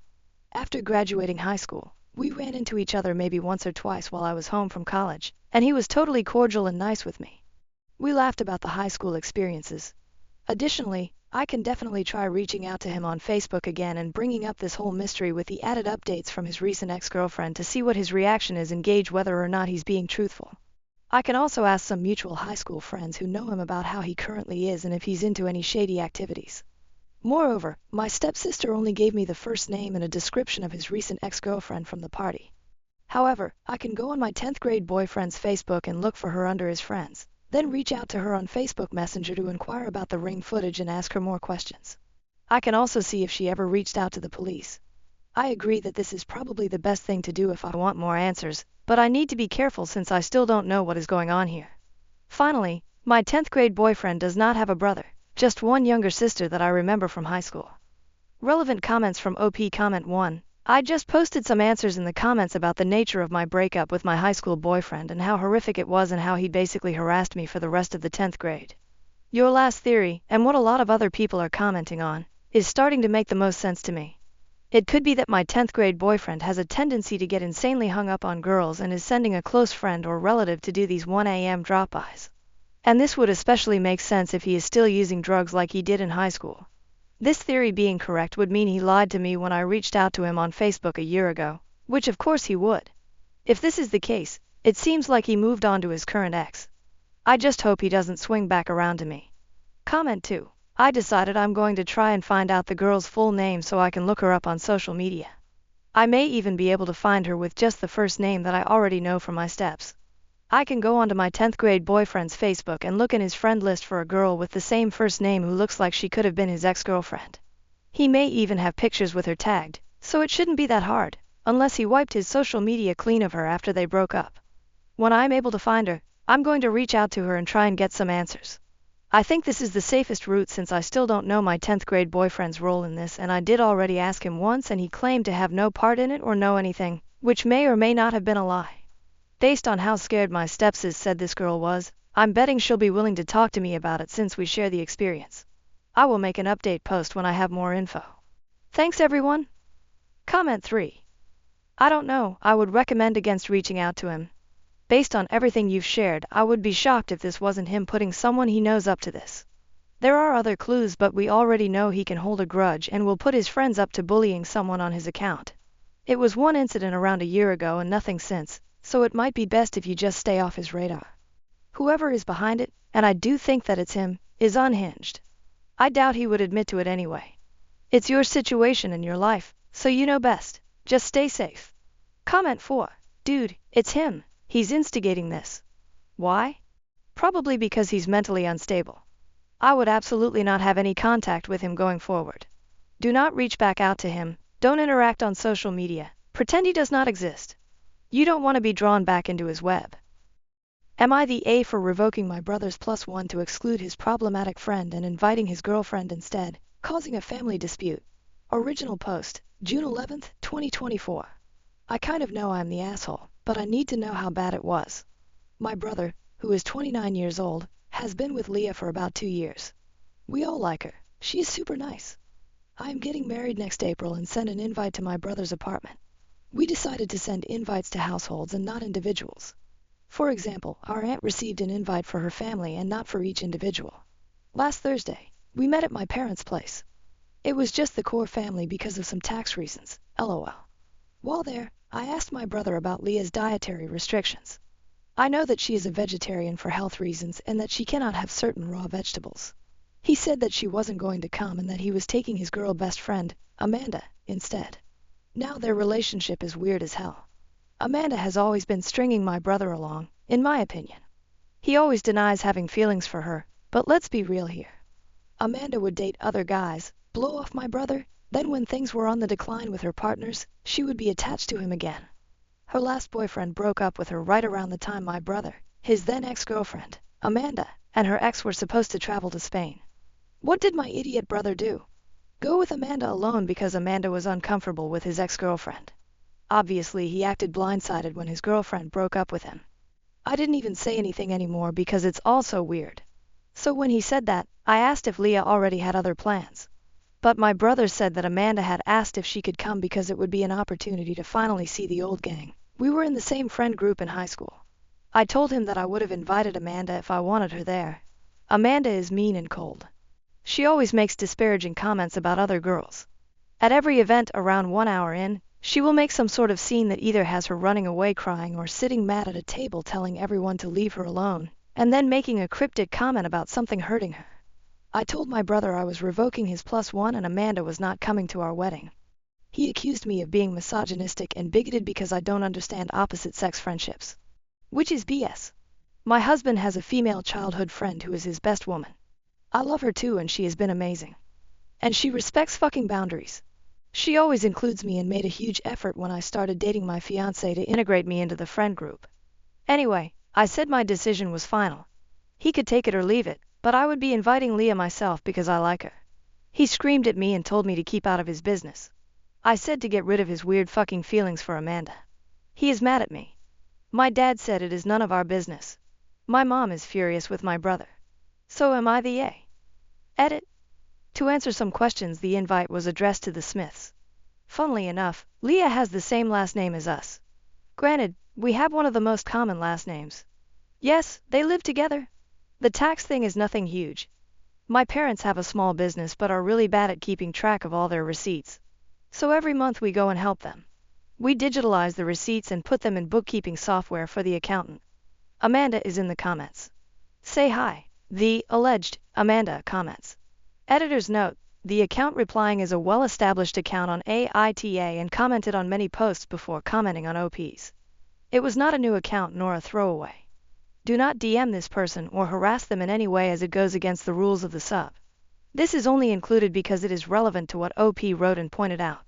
After graduating high school, we ran into each other maybe once or twice while I was home from college, and he was totally cordial and nice with me. We laughed about the high school experiences. Additionally, I can definitely try reaching out to him on Facebook again and bringing up this whole mystery with the added updates from his recent ex-girlfriend to see what his reaction is and gauge whether or not he's being truthful. I can also ask some mutual high school friends who know him about how he currently is and if he's into any shady activities. Moreover, my stepsister only gave me the first name and a description of his recent ex-girlfriend from the party. However, I can go on my 10th grade boyfriend's Facebook and look for her under his friends. Then reach out to her on Facebook Messenger to inquire about the Ring footage and ask her more questions. I can also see if she ever reached out to the police. I agree that this is probably the best thing to do if I want more answers, but I need to be careful since I still don't know what is going on here. Finally, My 10th grade boyfriend does not have a brother, just one younger sister that I remember from high school. Relevant comments from OP Comment 1. I just posted some answers in the comments about the nature of my breakup with my high school boyfriend and how horrific it was and how he basically harassed me for the rest of the 10th grade. Your last theory, and what a lot of other people are commenting on, is starting to make the most sense to me. It could be that my 10th grade boyfriend has a tendency to get insanely hung up on girls and is sending a close friend or relative to do these 1 a.m. drop-bys. And this would especially make sense if he is still using drugs like he did in high school. This theory being correct would mean he lied to me when I reached out to him on Facebook a year ago, which of course he would. If this is the case, it seems like he moved on to his current ex. I just hope he doesn't swing back around to me. Comment 2. I decided I'm going to try and find out the girl's full name so I can look her up on social media. I may even be able to find her with just the first name that I already know from my steps. I can go onto my 10th grade boyfriend's Facebook and look in his friend list for a girl with the same first name who looks like she could have been his ex-girlfriend. He may even have pictures with her tagged, so it shouldn't be that hard, unless he wiped his social media clean of her after they broke up. When I'm able to find her, I'm going to reach out to her and try and get some answers. I think this is the safest route since I still don't know my 10th grade boyfriend's role in this, and I did already ask him once and he claimed to have no part in it or know anything, which may or may not have been a lie. Based on how scared my stepsis said this girl was, I'm betting she'll be willing to talk to me about it since we share the experience. I will make an update post when I have more info. Thanks everyone. Comment 3. I don't know, I would recommend against reaching out to him. Based on everything you've shared, I would be shocked if this wasn't him putting someone he knows up to this. There are other clues, but we already know he can hold a grudge and will put his friends up to bullying someone on his account. It was one incident around a year ago and nothing since, so it might be best if you just stay off his radar. Whoever is behind it, and I do think that it's him, is unhinged. I doubt he would admit to it anyway. It's your situation in your life, so you know best. Just stay safe. Comment 4. Dude, it's him. He's instigating this. Why? Probably because he's mentally unstable. I would absolutely not have any contact with him going forward. Do not reach back out to him, don't interact on social media, pretend he does not exist. You don't want to be drawn back into his web. Am I the A for revoking my brother's +1 to exclude his problematic friend and inviting his girlfriend instead, causing a family dispute? Original post, June 11th, 2024. I kind of know I'm the asshole, but I need to know how bad it was. My brother, who is 29 years old, has been with Leah for about 2 years. We all like her. She is super nice. I am getting married next April and send an invite to my brother's apartment. We decided to send invites to households and not individuals. For example, our aunt received an invite for her family and not for each individual. Last Thursday, we met at my parents' place. It was just the core family because of some tax reasons, lol. While there, I asked my brother about Leah's dietary restrictions. I know that she is a vegetarian for health reasons and that she cannot have certain raw vegetables. He said that she wasn't going to come and that he was taking his girl best friend, Amanda, instead. Now their relationship is weird as hell. Amanda has always been stringing my brother along, in my opinion. He always denies having feelings for her, but let's be real here. Amanda would date other guys, blow off my brother, then when things were on the decline with her partners, she would be attached to him again. Her last boyfriend broke up with her right around the time my brother, his then ex-girlfriend, Amanda, and her ex were supposed to travel to Spain. What did my idiot brother do? Go with Amanda alone because Amanda was uncomfortable with his ex-girlfriend. Obviously, he acted blindsided when his girlfriend broke up with him. I didn't even say anything anymore because it's all so weird. So when he said that, I asked if Leah already had other plans. But my brother said that Amanda had asked if she could come because it would be an opportunity to finally see the old gang. We were in the same friend group in high school. I told him that I would have invited Amanda if I wanted her there. Amanda is mean and cold. She always makes disparaging comments about other girls. At every event around 1 hour in, she will make some sort of scene that either has her running away crying or sitting mad at a table telling everyone to leave her alone, and then making a cryptic comment about something hurting her. I told my brother I was revoking his +1 and Amanda was not coming to our wedding. He accused me of being misogynistic and bigoted because I don't understand opposite-sex friendships. Which is BS. My husband has a female childhood friend who is his best woman. I love her too and she has been amazing. And she respects fucking boundaries. She always includes me and made a huge effort when I started dating my fiancé to integrate me into the friend group. Anyway, I said my decision was final. He could take it or leave it, but I would be inviting Leah myself because I like her. He screamed at me and told me to keep out of his business. I said to get rid of his weird fucking feelings for Amanda. He is mad at me. My dad said it is none of our business. My mom is furious with my brother. So am I the Edit. To answer some questions, the invite was addressed to the Smiths. Funnily enough, Leah has the same last name as us. Granted, we have one of the most common last names. Yes, they live together. The tax thing is nothing huge. My parents have a small business but are really bad at keeping track of all their receipts. So every month we go and help them. We digitalize the receipts and put them in bookkeeping software for the accountant. Amanda is in the comments. Say hi. The alleged Amanda comments. Editor's note: the account replying is a well-established account on AITA and commented on many posts before commenting on OPs. It was not a new account nor a throwaway. Do not DM this person or harass them in any way as it goes against the rules of the sub. This is only included because it is relevant to what OP wrote and pointed out.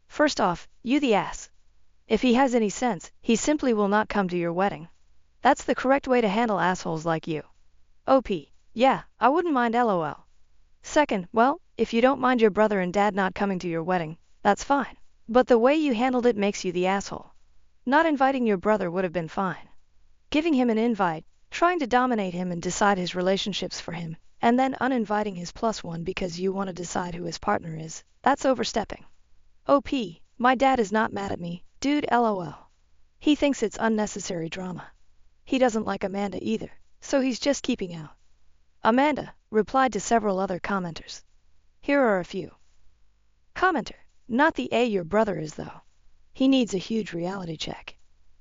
First off, you the ass. If he has any sense, he simply will not come to your wedding. That's the correct way to handle assholes like you. OP: yeah, I wouldn't mind LOL. Second, well, if you don't mind your brother and dad not coming to your wedding, that's fine. But the way you handled it makes you the asshole. Not inviting your brother would have been fine. Giving him an invite, trying to dominate him and decide his relationships for him, and then uninviting his plus one because you want to decide who his partner is, that's overstepping. OP: my dad is not mad at me, dude, LOL. He thinks it's unnecessary drama. He doesn't like Amanda either, so he's just keeping out. Amanda replied to several other commenters. Here are a few. Commenter: not the your brother is though. He needs a huge reality check.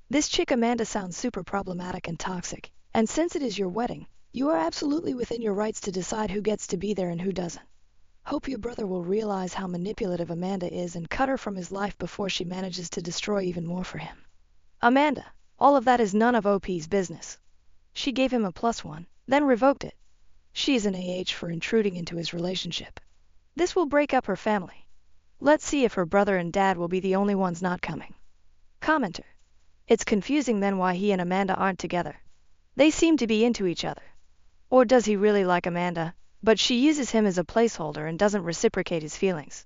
This chick Amanda sounds super problematic and toxic, and since it is your wedding, you are absolutely within your rights to decide who gets to be there and who doesn't. Hope your brother will realize how manipulative Amanda is and cut her from his life before she manages to destroy even more for him. Amanda: all of that is none of OP's business. She gave him a plus one, then revoked it. She is an for intruding into his relationship. This will break up her family. Let's see if her brother and dad will be the only ones not coming. Commenter: it's confusing then why he and Amanda aren't together. They seem to be into each other. Or does he really like Amanda, but she uses him as a placeholder and doesn't reciprocate his feelings?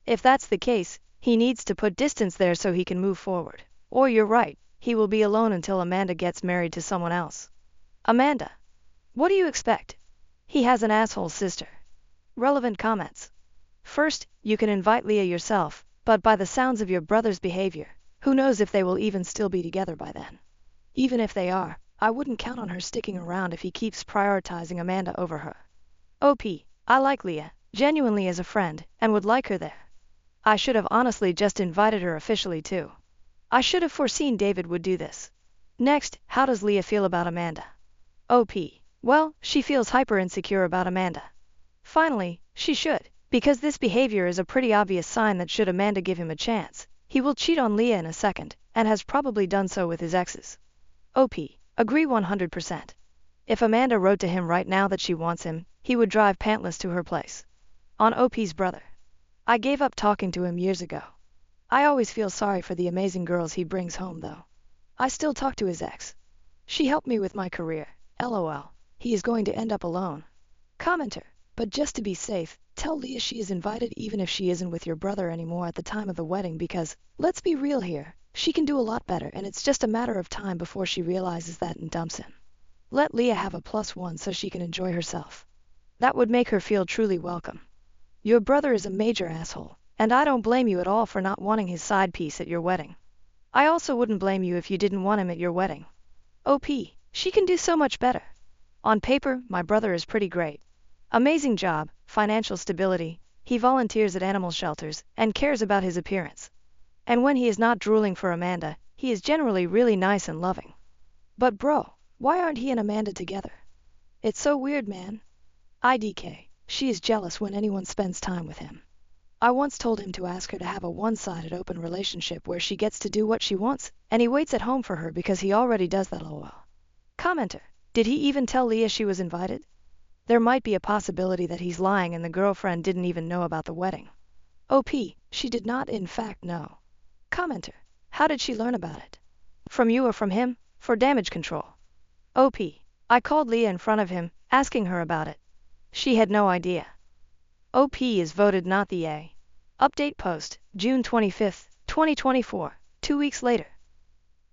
If that's the case, he needs to put distance there so he can move forward. Or you're right, he will be alone until Amanda gets married to someone else. Amanda: what do you expect? He has an asshole sister. Relevant comments. First, you can invite Leah yourself, but by the sounds of your brother's behavior, who knows if they will even still be together by then. Even if they are, I wouldn't count on her sticking around if he keeps prioritizing Amanda over her. OP: I like Leah, genuinely as a friend, and would like her there. I should have honestly just invited her officially too. I should have foreseen David would do this. Next, how does Leah feel about Amanda? OP: well, she feels hyper insecure about Amanda. Finally, she should, because this behavior is a pretty obvious sign that should Amanda give him a chance, he will cheat on Leah in a second, and has probably done so with his exes. OP: agree 100%. If Amanda wrote to him right now that she wants him, he would drive pantless to her place. On OP's brother: I gave up talking to him years ago. I always feel sorry for the amazing girls he brings home though. I still talk to his ex. She helped me with my career, LOL. He is going to end up alone. Commenter: but just to be safe, tell Leah she is invited even if she isn't with your brother anymore at the time of the wedding because, let's be real here, she can do a lot better and it's just a matter of time before she realizes that and dumps him. Let Leah have a plus one so she can enjoy herself. That would make her feel truly welcome. Your brother is a major asshole, and I don't blame you at all for not wanting his side piece at your wedding. I also wouldn't blame you if you didn't want him at your wedding. OP: she can do so much better. On paper, my brother is pretty great. Amazing job, financial stability, he volunteers at animal shelters, and cares about his appearance. And when he is not drooling for Amanda, he is generally really nice and loving. But bro, why aren't he and Amanda together? It's so weird, man. IDK: she is jealous when anyone spends time with him. I once told him to ask her to have a one-sided open relationship where she gets to do what she wants, and he waits at home for her because he already does that lol. Commenter: did he even tell Leah she was invited? There might be a possibility that he's lying and the girlfriend didn't even know about the wedding. OP: she did not in fact know. Commenter: how did she learn about it? From you or from him? For damage control. OP: I called Leah in front of him, asking her about it. She had no idea. OP is voted not the A. Update post, June 25, 2024, 2 weeks later.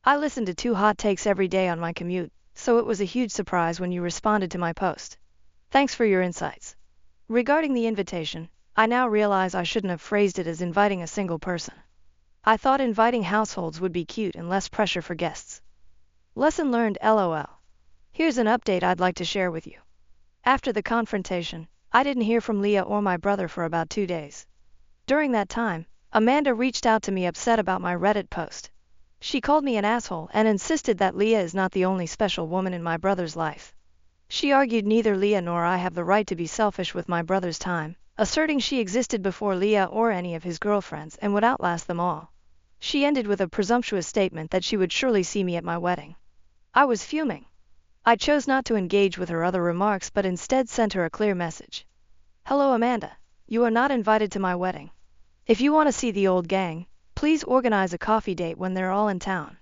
I listen to 2 hot takes every day on my commute, so it was a huge surprise when you responded to my post. Thanks for your insights. Regarding the invitation, I now realize I shouldn't have phrased it as inviting a single person. I thought inviting households would be cute and less pressure for guests. Lesson learned, LOL. Here's an update I'd like to share with you. After the confrontation, I didn't hear from Leah or my brother for about 2 days. During that time, Amanda reached out to me upset about my Reddit post. She called me an asshole and insisted that Leah is not the only special woman in my brother's life. She argued neither Leah nor I have the right to be selfish with my brother's time, asserting she existed before Leah or any of his girlfriends and would outlast them all. She ended with a presumptuous statement that she would surely see me at my wedding. I was fuming. I chose not to engage with her other remarks but instead sent her a clear message. Hello Amanda, you are not invited to my wedding. If you want to see the old gang, please organize a coffee date when they're all in town.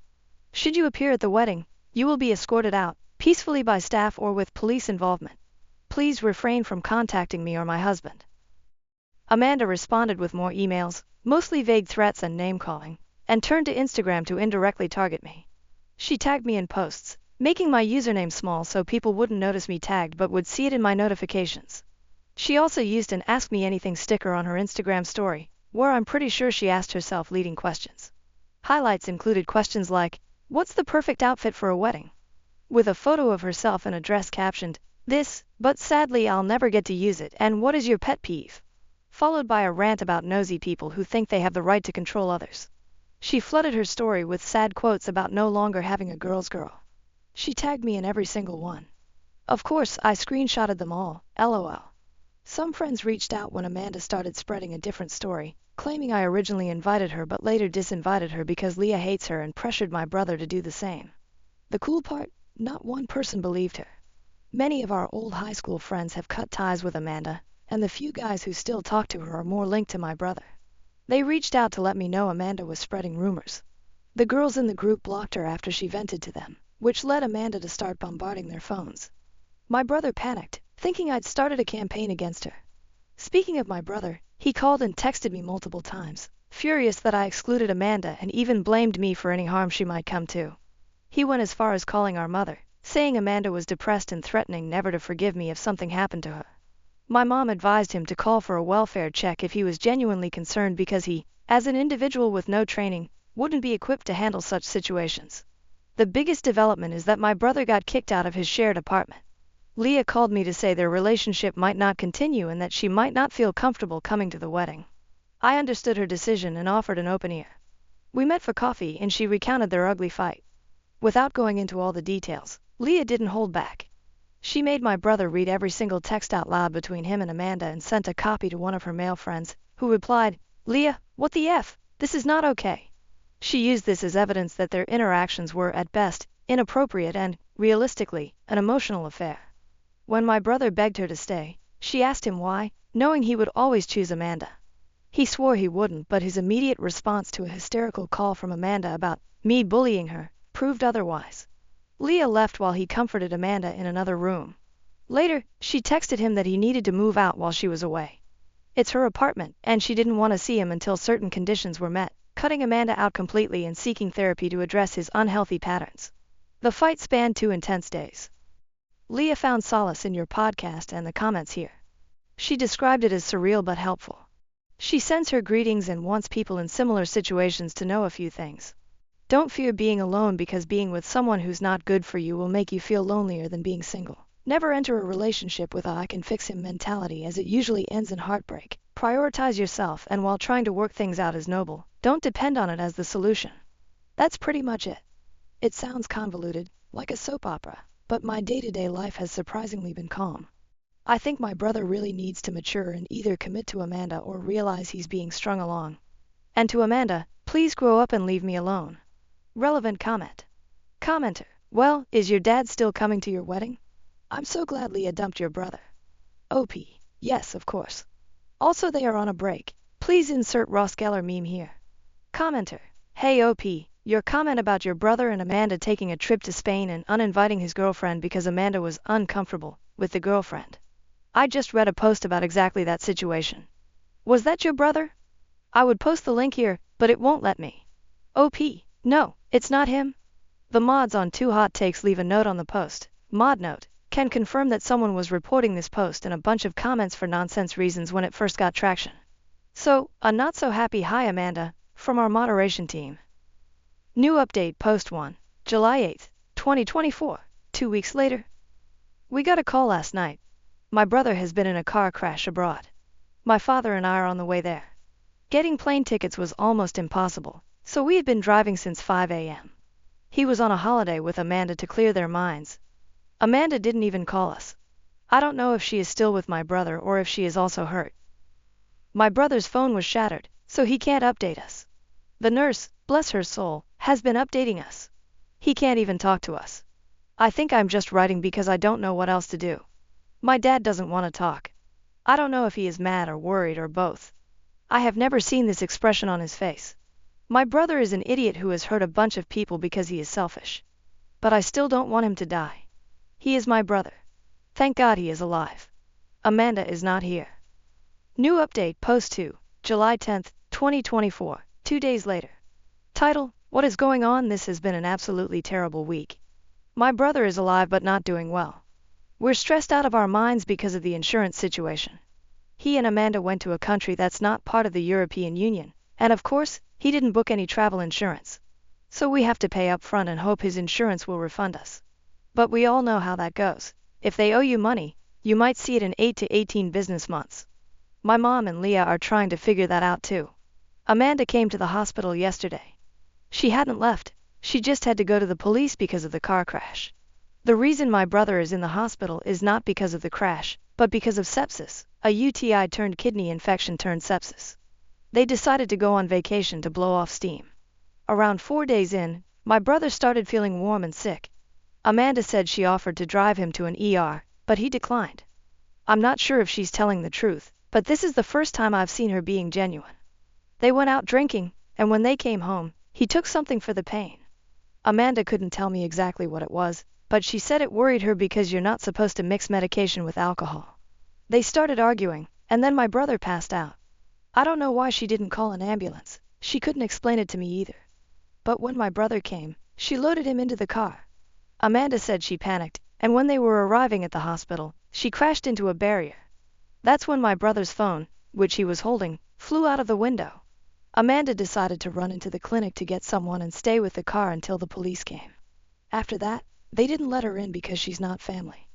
Should you appear at the wedding, you will be escorted out, peacefully by staff or with police involvement. Please refrain from contacting me or my husband. Amanda responded with more emails, mostly vague threats and name-calling, and turned to Instagram to indirectly target me. She tagged me in posts, making my username small so people wouldn't notice me tagged but would see it in my notifications. She also used an Ask Me Anything sticker on her Instagram story, where I'm pretty sure she asked herself leading questions. Highlights included questions like, what's the perfect outfit for a wedding? With a photo of herself in a dress captioned, this, but sadly I'll never get to use it, and what is your pet peeve? Followed by a rant about nosy people who think they have the right to control others. She flooded her story with sad quotes about no longer having a girl's girl. She tagged me in every single one. Of course, I screenshotted them all, LOL. Some friends reached out when Amanda started spreading a different story, claiming I originally invited her but later disinvited her because Leah hates her and pressured my brother to do the same. The cool part? Not one person believed her. Many of our old high school friends have cut ties with Amanda, and the few guys who still talk to her are more linked to my brother. They reached out to let me know Amanda was spreading rumors. The girls in the group blocked her after she vented to them, which led Amanda to start bombarding their phones. My brother panicked, thinking I'd started a campaign against her. Speaking of my brother, he called and texted me multiple times, furious that I excluded Amanda and even blamed me for any harm she might come to. He went as far as calling our mother, saying Amanda was depressed and threatening never to forgive me if something happened to her. My mom advised him to call for a welfare check if he was genuinely concerned because he, as an individual with no training, wouldn't be equipped to handle such situations. The biggest development is that my brother got kicked out of his shared apartment. Leah called me to say their relationship might not continue and that she might not feel comfortable coming to the wedding. I understood her decision and offered an open ear. We met for coffee and she recounted their ugly fight. Without going into all the details, Leah didn't hold back. She made my brother read every single text out loud between him and Amanda and sent a copy to one of her male friends, who replied, Leah, what the F? This is not okay. She used this as evidence that their interactions were, at best, inappropriate and, realistically, an emotional affair. When my brother begged her to stay, she asked him why, knowing he would always choose Amanda. He swore he wouldn't, but his immediate response to a hysterical call from Amanda about me bullying her proved otherwise. Leah left while he comforted Amanda in another room. Later, she texted him that he needed to move out while she was away. It's her apartment, and she didn't want to see him until certain conditions were met, cutting Amanda out completely and seeking therapy to address his unhealthy patterns. The fight spanned 2 intense days. Leah found solace in your podcast and the comments here. She described it as surreal but helpful. She sends her greetings and wants people in similar situations to know a few things. Don't fear being alone because being with someone who's not good for you will make you feel lonelier than being single. Never enter a relationship with a I can fix him mentality as it usually ends in heartbreak. Prioritize yourself and while trying to work things out is noble, don't depend on it as the solution. That's pretty much it. It sounds convoluted, like a soap opera, but my day-to-day life has surprisingly been calm. I think my brother really needs to mature and either commit to Amanda or realize he's being strung along. And to Amanda, please grow up and leave me alone. Relevant comment. Commenter, well, is your dad still coming to your wedding? I'm so glad Leah dumped your brother. OP, yes, of course. Also they are on a break. Please insert Ross Geller meme here. Commenter, hey OP, Your comment about your brother and Amanda taking a trip to Spain and uninviting his girlfriend because Amanda was uncomfortable with the girlfriend. I just read a post about exactly that situation. Was that your brother? I would post the link here, but it won't let me. OP, no, it's not him. The mods on Two Hot Takes leave a note on the post. Mod note, can confirm that someone was reporting this post and a bunch of comments for nonsense reasons when it first got traction. So, a not so happy hi Amanda, from our moderation team. New update post 1, July 8, 2024, 2 weeks later. We got a call last night. My brother has been in a car crash abroad. My father and I are on the way there. Getting plane tickets was almost impossible, so we had been driving since 5 a.m. He was on a holiday with Amanda to clear their minds. Amanda didn't even call us. I don't know if she is still with my brother or if she is also hurt. My brother's phone was shattered, so he can't update us. The nurse, bless her soul, has been updating us. He can't even talk to us. I think I'm just writing because I don't know what else to do. My dad doesn't want to talk. I don't know if he is mad or worried or both. I have never seen this expression on his face. My brother is an idiot who has hurt a bunch of people because he is selfish. But I still don't want him to die. He is my brother. Thank God he is alive. Amanda is not here. New update post 2, July 10, 2024, 2 days later. Title, what is going on? This has been an absolutely terrible week. My brother is alive but not doing well. We're stressed out of our minds because of the insurance situation. He and Amanda went to a country that's not part of the European Union, and of course, he didn't book any travel insurance. So we have to pay up front and hope his insurance will refund us. But we all know how that goes. If they owe you money, you might see it in 8 to 18 business months. My mom and Leah are trying to figure that out too. Amanda came to the hospital yesterday. She hadn't left, she just had to go to the police because of the car crash. The reason my brother is in the hospital is not because of the crash, but because of sepsis, a UTI turned kidney infection turned sepsis. They decided to go on vacation to blow off steam. Around 4 days in, my brother started feeling warm and sick. Amanda said she offered to drive him to an ER, but he declined. I'm not sure if she's telling the truth, but this is the first time I've seen her being genuine. They went out drinking, and when they came home, he took something for the pain. Amanda couldn't tell me exactly what it was, but she said it worried her because you're not supposed to mix medication with alcohol. They started arguing, and then my brother passed out. I don't know why she didn't call an ambulance. She couldn't explain it to me either. But when my brother came, she loaded him into the car. Amanda said she panicked, and when they were arriving at the hospital, she crashed into a barrier. That's when my brother's phone, which he was holding, flew out of the window. Amanda decided to run into the clinic to get someone and stay with the car until the police came. After that, they didn't let her in because she's not family.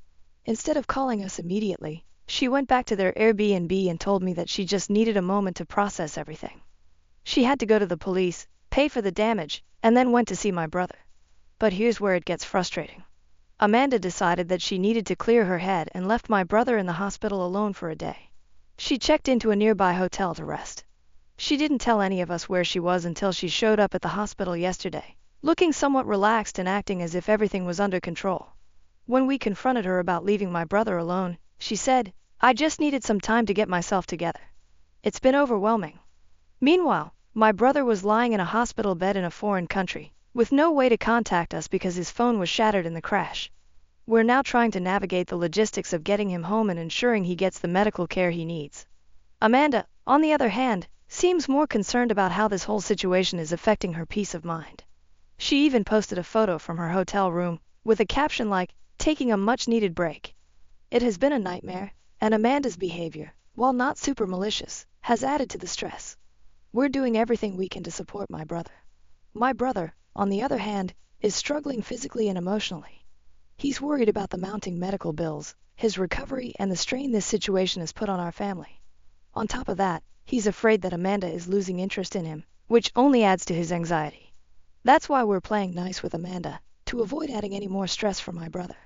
Instead of calling us immediately, she went back to their Airbnb and told me that she just needed a moment to process everything. She had to go to the police, pay for the damage, and then went to see my brother. But here's where it gets frustrating. Amanda decided that she needed to clear her head and left my brother in the hospital alone for a day. She checked into a nearby hotel to rest. She didn't tell any of us where she was until she showed up at the hospital yesterday, looking somewhat relaxed and acting as if everything was under control. When we confronted her about leaving my brother alone, she said, "I just needed some time to get myself together. It's been overwhelming." Meanwhile, my brother was lying in a hospital bed in a foreign country, with no way to contact us because his phone was shattered in the crash. We're now trying to navigate the logistics of getting him home and ensuring he gets the medical care he needs. Amanda, on the other hand, seems more concerned about how this whole situation is affecting her peace of mind. She even posted a photo from her hotel room, with a caption like, "Taking a much-needed break." It has been a nightmare, and Amanda's behavior, while not super malicious, has added to the stress. We're doing everything we can to support my brother. My brother, on the other hand, is struggling physically and emotionally. He's worried about the mounting medical bills, his recovery, and the strain this situation has put on our family. On top of that, he's afraid that Amanda is losing interest in him, which only adds to his anxiety. That's why we're playing nice with Amanda, to avoid adding any more stress for my brother.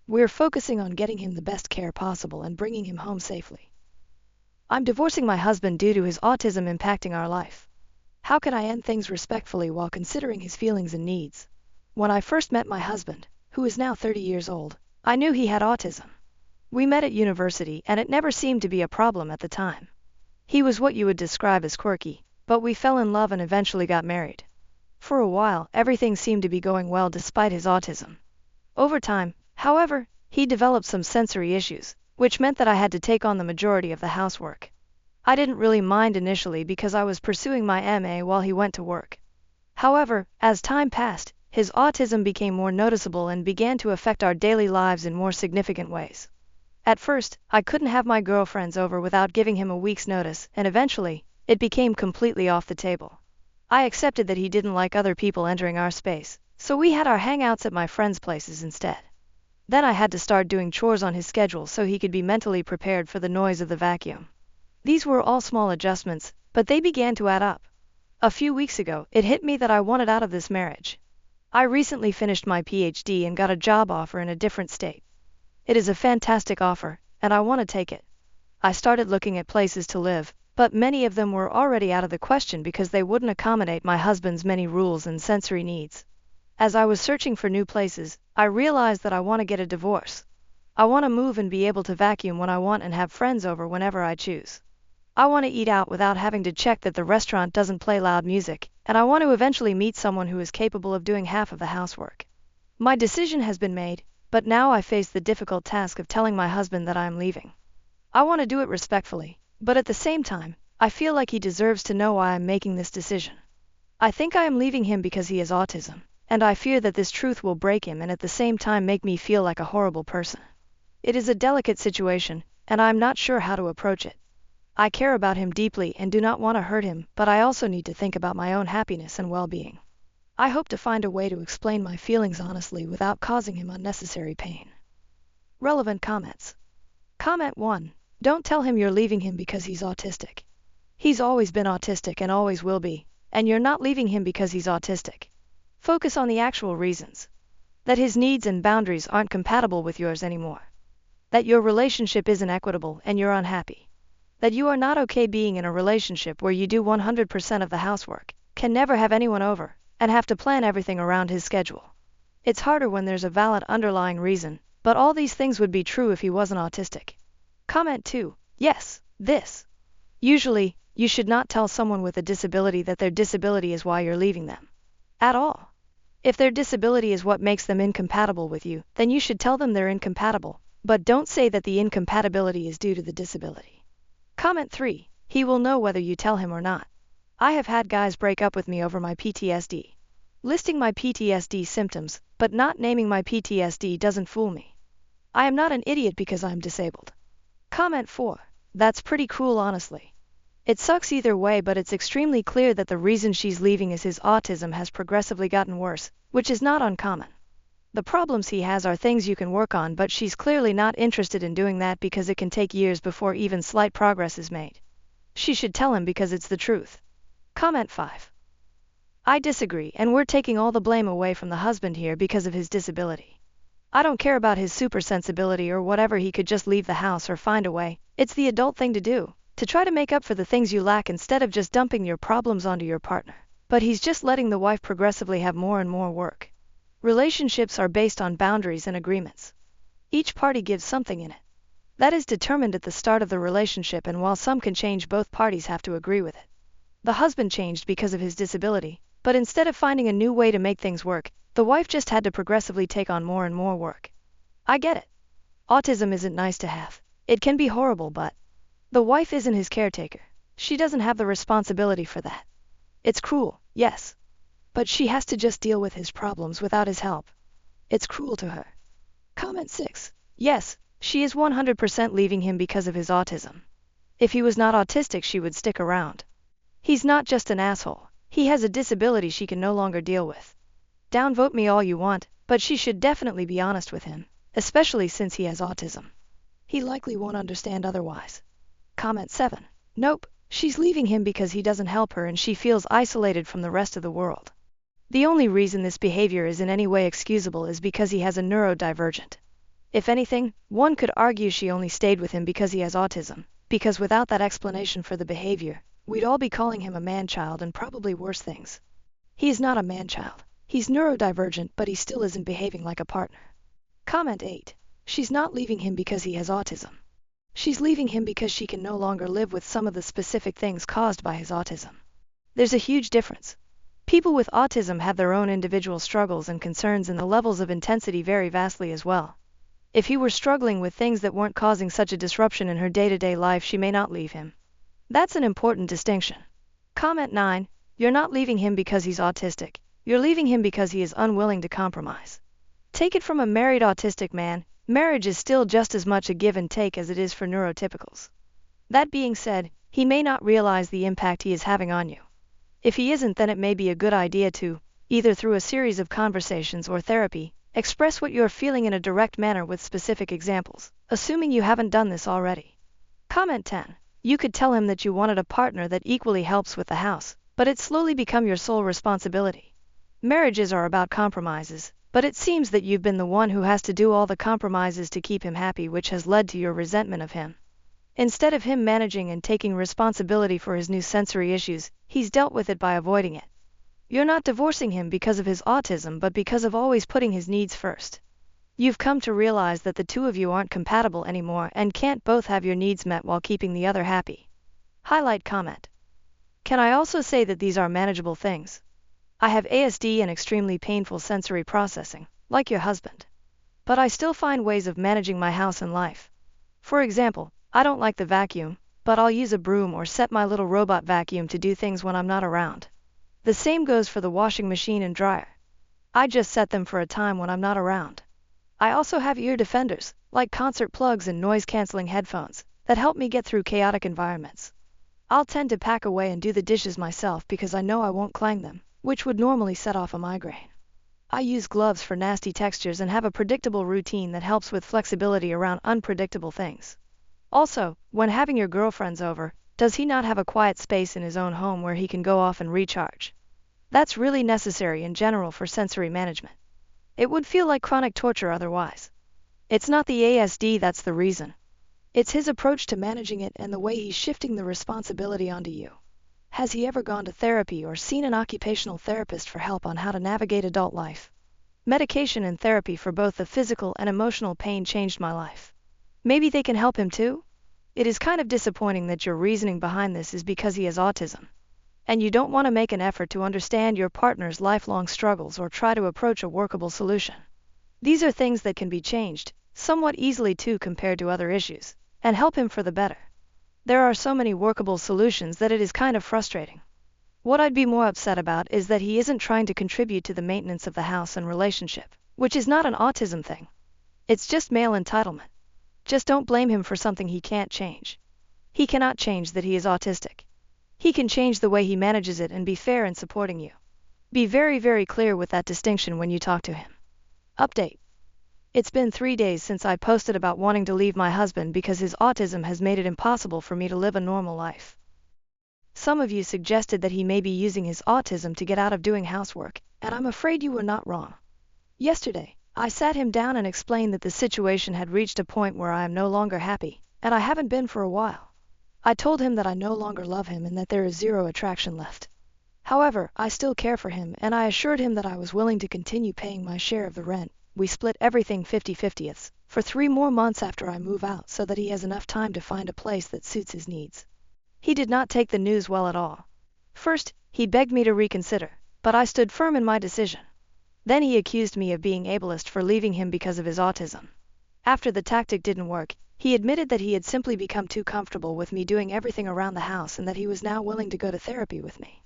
We're focusing on getting him the best care possible and bringing him home safely. I'm divorcing my husband due to his autism impacting our life. How can I end things respectfully while considering his feelings and needs? When I first met my husband, who is now 30 years old, I knew he had autism. We met at university and it never seemed to be a problem at the time. He was what you would describe as quirky, but we fell in love and eventually got married. For a while, everything seemed to be going well despite his autism. Over time, however, he developed some sensory issues, which meant that I had to take on the majority of the housework. I didn't really mind initially because I was pursuing my MA while he went to work. However, as time passed, his autism became more noticeable and began to affect our daily lives in more significant ways. At first, I couldn't have my girlfriends over without giving him a week's notice, and eventually, it became completely off the table. I accepted that he didn't like other people entering our space, so we had our hangouts at my friends' places instead. Then I had to start doing chores on his schedule so he could be mentally prepared for the noise of the vacuum. These were all small adjustments, but they began to add up. A few weeks ago, it hit me that I wanted out of this marriage. I recently finished my PhD and got a job offer in a different state. It is a fantastic offer, and I want to take it. I started looking at places to live, but many of them were already out of the question because they wouldn't accommodate my husband's many rules and sensory needs. As I was searching for new places, I realized that I want to get a divorce. I want to move and be able to vacuum when I want and have friends over whenever I choose. I want to eat out without having to check that the restaurant doesn't play loud music, and I want to eventually meet someone who is capable of doing half of the housework. My decision has been made, but now I face the difficult task of telling my husband that I am leaving. I want to do it respectfully, but at the same time, I feel like he deserves to know why I'm making this decision. I think I am leaving him because he has autism, and I fear that this truth will break him and at the same time make me feel like a horrible person. It is a delicate situation, and I am not sure how to approach it. I care about him deeply and do not want to hurt him, but I also need to think about my own happiness and well-being. I hope to find a way to explain my feelings honestly without causing him unnecessary pain. Relevant comments. Comment 1. Don't tell him you're leaving him because he's autistic. He's always been autistic and always will be, and you're not leaving him because he's autistic. Focus on the actual reasons. That his needs and boundaries aren't compatible with yours anymore. That your relationship isn't equitable and you're unhappy. That you are not okay being in a relationship where you do 100% of the housework, can never have anyone over, and have to plan everything around his schedule. It's harder when there's a valid underlying reason, but all these things would be true if he wasn't autistic. Comment 2. Yes, this. Usually, you should not tell someone with a disability that their disability is why you're leaving them. At all. If their disability is what makes them incompatible with you, then you should tell them they're incompatible, but don't say that the incompatibility is due to the disability. Comment 3. He will know whether you tell him or not. I have had guys break up with me over my PTSD. Listing my PTSD symptoms, but not naming my PTSD doesn't fool me. I am not an idiot because I'm disabled. Comment 4. That's pretty cruel, honestly. It sucks either way, but it's extremely clear that the reason she's leaving is his autism has progressively gotten worse, which is not uncommon. The problems he has are things you can work on, but she's clearly not interested in doing that because it can take years before even slight progress is made. She should tell him because it's the truth. Comment 5. I disagree, and we're taking all the blame away from the husband here because of his disability. I don't care about his supersensibility or whatever, he could just leave the house or find a way. It's the adult thing to do, to try to make up for the things you lack instead of just dumping your problems onto your partner. But he's just letting the wife progressively have more and more work. Relationships are based on boundaries and agreements. Each party gives something in it. That is determined at the start of the relationship, and while some can change, both parties have to agree with it. The husband changed because of his disability, but instead of finding a new way to make things work, the wife just had to progressively take on more and more work. I get it. Autism isn't nice to have. It can be horrible, but the wife isn't his caretaker. She doesn't have the responsibility for that. It's cruel, yes. But she has to just deal with his problems without his help. It's cruel to her. Comment 6. Yes, she is 100% leaving him because of his autism. If he was not autistic, she would stick around. He's not just an asshole. He has a disability she can no longer deal with. Downvote me all you want, but she should definitely be honest with him, especially since he has autism. He likely won't understand otherwise. Comment 7. Nope, she's leaving him because he doesn't help her and she feels isolated from the rest of the world. The only reason this behavior is in any way excusable is because he has a neurodivergent. If anything, one could argue she only stayed with him because he has autism, because without that explanation for the behavior, we'd all be calling him a man-child and probably worse things. He is not a man-child. He's neurodivergent, but he still isn't behaving like a partner. Comment 8. She's not leaving him because he has autism. She's leaving him because she can no longer live with some of the specific things caused by his autism. There's a huge difference. People with autism have their own individual struggles and concerns, and the levels of intensity vary vastly as well. If he were struggling with things that weren't causing such a disruption in her day-to-day life, she may not leave him. That's an important distinction. Comment 9. You're not leaving him because he's autistic. You're leaving him because he is unwilling to compromise. Take it from a married autistic man, marriage is still just as much a give and take as it is for neurotypicals. That being said, he may not realize the impact he is having on you. If he isn't, then it may be a good idea to, either through a series of conversations or therapy, express what you're feeling in a direct manner with specific examples, assuming you haven't done this already. Comment 10. You could tell him that you wanted a partner that equally helps with the house, but it's slowly become your sole responsibility. Marriages are about compromises, but it seems that you've been the one who has to do all the compromises to keep him happy, which has led to your resentment of him. Instead of him managing and taking responsibility for his new sensory issues, he's dealt with it by avoiding it. You're not divorcing him because of his autism, but because of always putting his needs first. You've come to realize that the two of you aren't compatible anymore and can't both have your needs met while keeping the other happy. Highlight comment. Can I also say that these are manageable things? I have ASD and extremely painful sensory processing, like your husband. But I still find ways of managing my house and life. For example, I don't like the vacuum, but I'll use a broom or set my little robot vacuum to do things when I'm not around. The same goes for the washing machine and dryer. I just set them for a time when I'm not around. I also have ear defenders, like concert plugs and noise-canceling headphones, that help me get through chaotic environments. I'll tend to pack away and do the dishes myself because I know I won't clang them, which would normally set off a migraine. I use gloves for nasty textures and have a predictable routine that helps with flexibility around unpredictable things. Also, when having your girlfriends over, does he not have a quiet space in his own home where he can go off and recharge? That's really necessary in general for sensory management. It would feel like chronic torture otherwise. It's not the ASD that's the reason. It's his approach to managing it and the way he's shifting the responsibility onto you. Has he ever gone to therapy or seen an occupational therapist for help on how to navigate adult life? Medication and therapy for both the physical and emotional pain changed my life. Maybe they can help him too? It is kind of disappointing that your reasoning behind this is because he has autism, and you don't want to make an effort to understand your partner's lifelong struggles or try to approach a workable solution. These are things that can be changed, somewhat easily too compared to other issues, and help him for the better. There are so many workable solutions that it is kind of frustrating. What I'd be more upset about is that he isn't trying to contribute to the maintenance of the house and relationship, which is not an autism thing. It's just male entitlement. Just don't blame him for something he can't change. He cannot change that he is autistic. He can change the way he manages it and be fair in supporting you. Be very, very clear with that distinction when you talk to him. Update. It's been 3 days since I posted about wanting to leave my husband because his autism has made it impossible for me to live a normal life. Some of you suggested that he may be using his autism to get out of doing housework, and I'm afraid you were not wrong. Yesterday, I sat him down and explained that the situation had reached a point where I am no longer happy, and I haven't been for a while. I told him that I no longer love him and that there is zero attraction left. However, I still care for him, and I assured him that I was willing to continue paying my share of the rent. We split everything 50-50ths for 3 more months after I move out so that he has enough time to find a place that suits his needs. He did not take the news well at all. First, he begged me to reconsider, but I stood firm in my decision. Then he accused me of being ableist for leaving him because of his autism. After the tactic didn't work, he admitted that he had simply become too comfortable with me doing everything around the house and that he was now willing to go to therapy with me.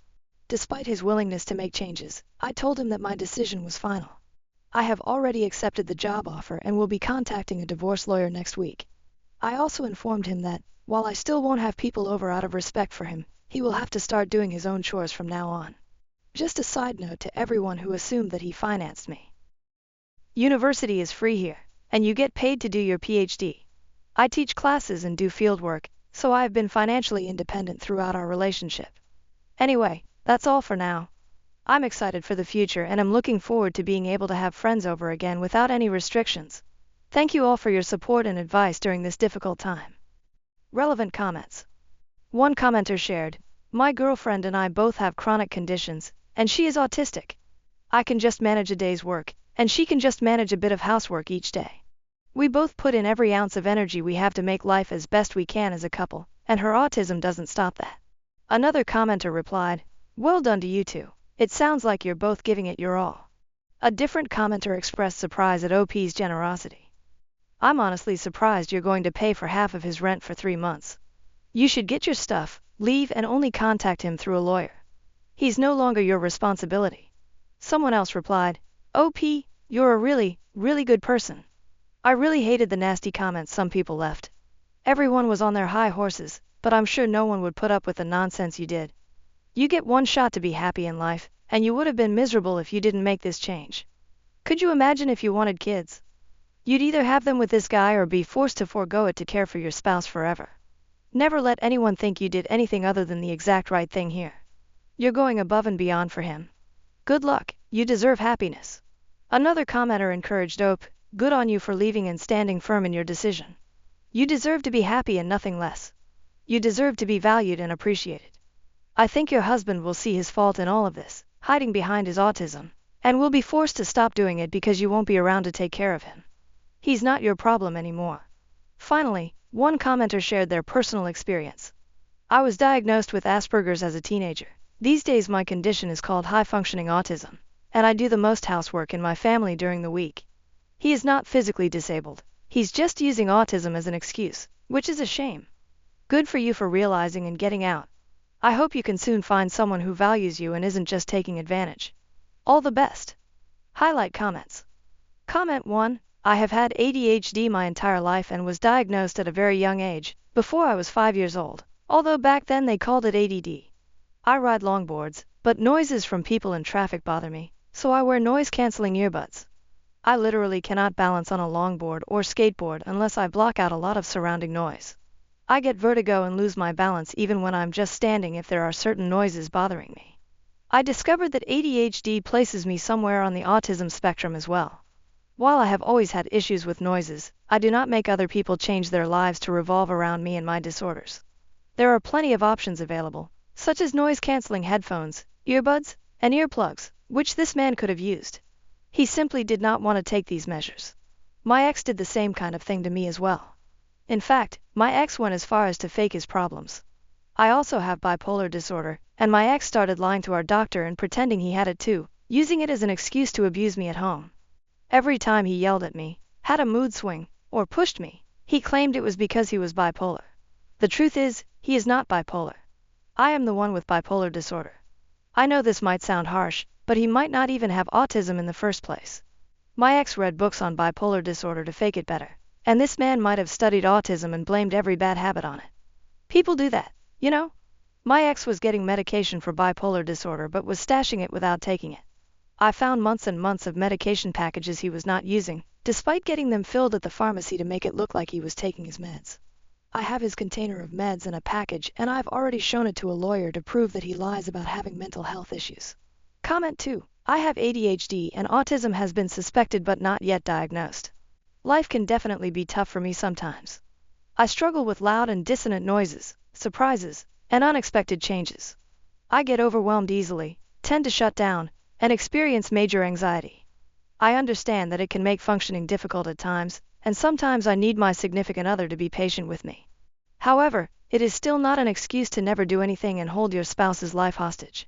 Despite his willingness to make changes, I told him that my decision was final. I have already accepted the job offer and will be contacting a divorce lawyer next week. I also informed him that, while I still won't have people over out of respect for him, he will have to start doing his own chores from now on. Just a side note to everyone who assumed that he financed me. University is free here, and you get paid to do your PhD. I teach classes and do fieldwork, so I have been financially independent throughout our relationship. Anyway, that's all for now. I'm excited for the future and am looking forward to being able to have friends over again without any restrictions. Thank you all for your support and advice during this difficult time. Relevant comments. One commenter shared, "My girlfriend and I both have chronic conditions, and she is autistic. I can just manage a day's work, and she can just manage a bit of housework each day. We both put in every ounce of energy we have to make life as best we can as a couple, and her autism doesn't stop that." Another commenter replied, "Well done to you two. It sounds like you're both giving it your all. A different commenter expressed surprise at OP's generosity. I'm honestly surprised you're going to pay for half of his rent for 3 months. You should get your stuff, leave, and only contact him through a lawyer. He's no longer your responsibility. Someone else replied, OP, you're a really, really good person. I really hated the nasty comments some people left. Everyone was on their high horses, but I'm sure no one would put up with the nonsense you did. You get one shot to be happy in life, and you would have been miserable if you didn't make this change. Could you imagine if you wanted kids? You'd either have them with this guy or be forced to forego it to care for your spouse forever. Never let anyone think you did anything other than the exact right thing here. You're going above and beyond for him. Good luck, you deserve happiness. Another commenter encouraged Ope, good on you for leaving and standing firm in your decision. You deserve to be happy and nothing less. You deserve to be valued and appreciated. I think your husband will see his fault in all of this, hiding behind his autism, and will be forced to stop doing it because you won't be around to take care of him. He's not your problem anymore. Finally, one commenter shared their personal experience. I was diagnosed with Asperger's as a teenager. These days my condition is called high-functioning autism, and I do the most housework in my family during the week. He is not physically disabled. He's just using autism as an excuse, which is a shame. Good for you for realizing and getting out. I hope you can soon find someone who values you and isn't just taking advantage. All the best. Highlight comments. Comment 1. I have had ADHD my entire life and was diagnosed at a very young age, before I was 5 years old, although back then they called it ADD. I ride longboards, but noises from people in traffic bother me, so I wear noise-canceling earbuds. I literally cannot balance on a longboard or skateboard unless I block out a lot of surrounding noise. I get vertigo and lose my balance even when I'm just standing if there are certain noises bothering me. I discovered that ADHD places me somewhere on the autism spectrum as well. While I have always had issues with noises, I do not make other people change their lives to revolve around me and my disorders. There are plenty of options available, such as noise-canceling headphones, earbuds, and earplugs, which this man could have used. He simply did not want to take these measures. My ex did the same kind of thing to me as well. In fact, my ex went as far as to fake his problems. I also have bipolar disorder, and my ex started lying to our doctor and pretending he had it too, using it as an excuse to abuse me at home. Every time he yelled at me, had a mood swing, or pushed me, he claimed it was because he was bipolar. The truth is, he is not bipolar. I am the one with bipolar disorder. I know this might sound harsh, but he might not even have autism in the first place. My ex read books on bipolar disorder to fake it better, and this man might have studied autism and blamed every bad habit on it. People do that, you know? My ex was getting medication for bipolar disorder but was stashing it without taking it. I found months and months of medication packages he was not using, despite getting them filled at the pharmacy to make it look like he was taking his meds. I have his container of meds in a package, and I've already shown it to a lawyer to prove that he lies about having mental health issues. Comment 2. I have ADHD and autism has been suspected but not yet diagnosed. Life can definitely be tough for me sometimes. I struggle with loud and dissonant noises, surprises, and unexpected changes. I get overwhelmed easily, tend to shut down, and experience major anxiety. I understand that it can make functioning difficult at times, and sometimes I need my significant other to be patient with me. However, it is still not an excuse to never do anything and hold your spouse's life hostage.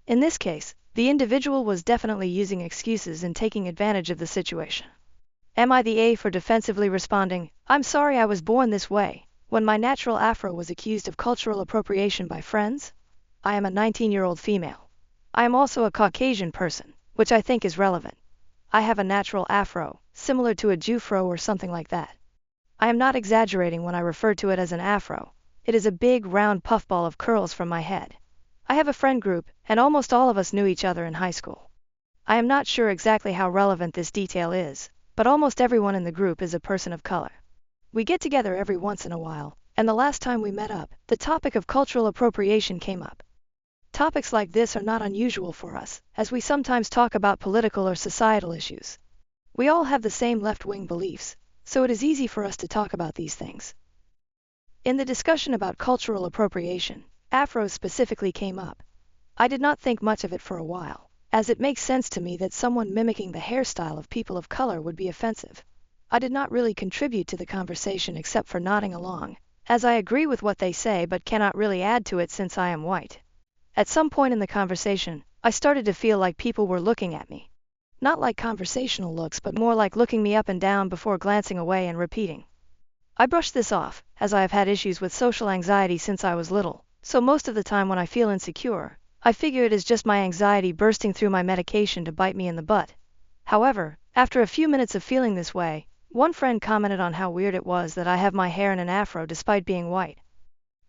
In this case, the individual was definitely using excuses and taking advantage of the situation. Am I the A for defensively responding, I'm sorry I was born this way, when my natural afro was accused of cultural appropriation by friends? I am a 19-year-old female. I am also a Caucasian person, which I think is relevant. I have a natural afro, similar to a Jufro or something like that. I am not exaggerating when I refer to it as an afro. It is a big round puffball of curls from my head. I have a friend group, and almost all of us knew each other in high school. I am not sure exactly how relevant this detail is, but almost everyone in the group is a person of color. We get together every once in a while, and the last time we met up, the topic of cultural appropriation came up. Topics like this are not unusual for us, as we sometimes talk about political or societal issues. We all have the same left-wing beliefs, so it is easy for us to talk about these things. In the discussion about cultural appropriation, afros specifically came up. I did not think much of it for a while, as it makes sense to me that someone mimicking the hairstyle of people of color would be offensive. I did not really contribute to the conversation except for nodding along, as I agree with what they say but cannot really add to it since I am white. At some point in the conversation, I started to feel like people were looking at me. Not like conversational looks, but more like looking me up and down before glancing away and repeating. I brushed this off, as I have had issues with social anxiety since I was little, so most of the time when I feel insecure, I figure it is just my anxiety bursting through my medication to bite me in the butt. However, after a few minutes of feeling this way, one friend commented on how weird it was that I have my hair in an afro despite being white.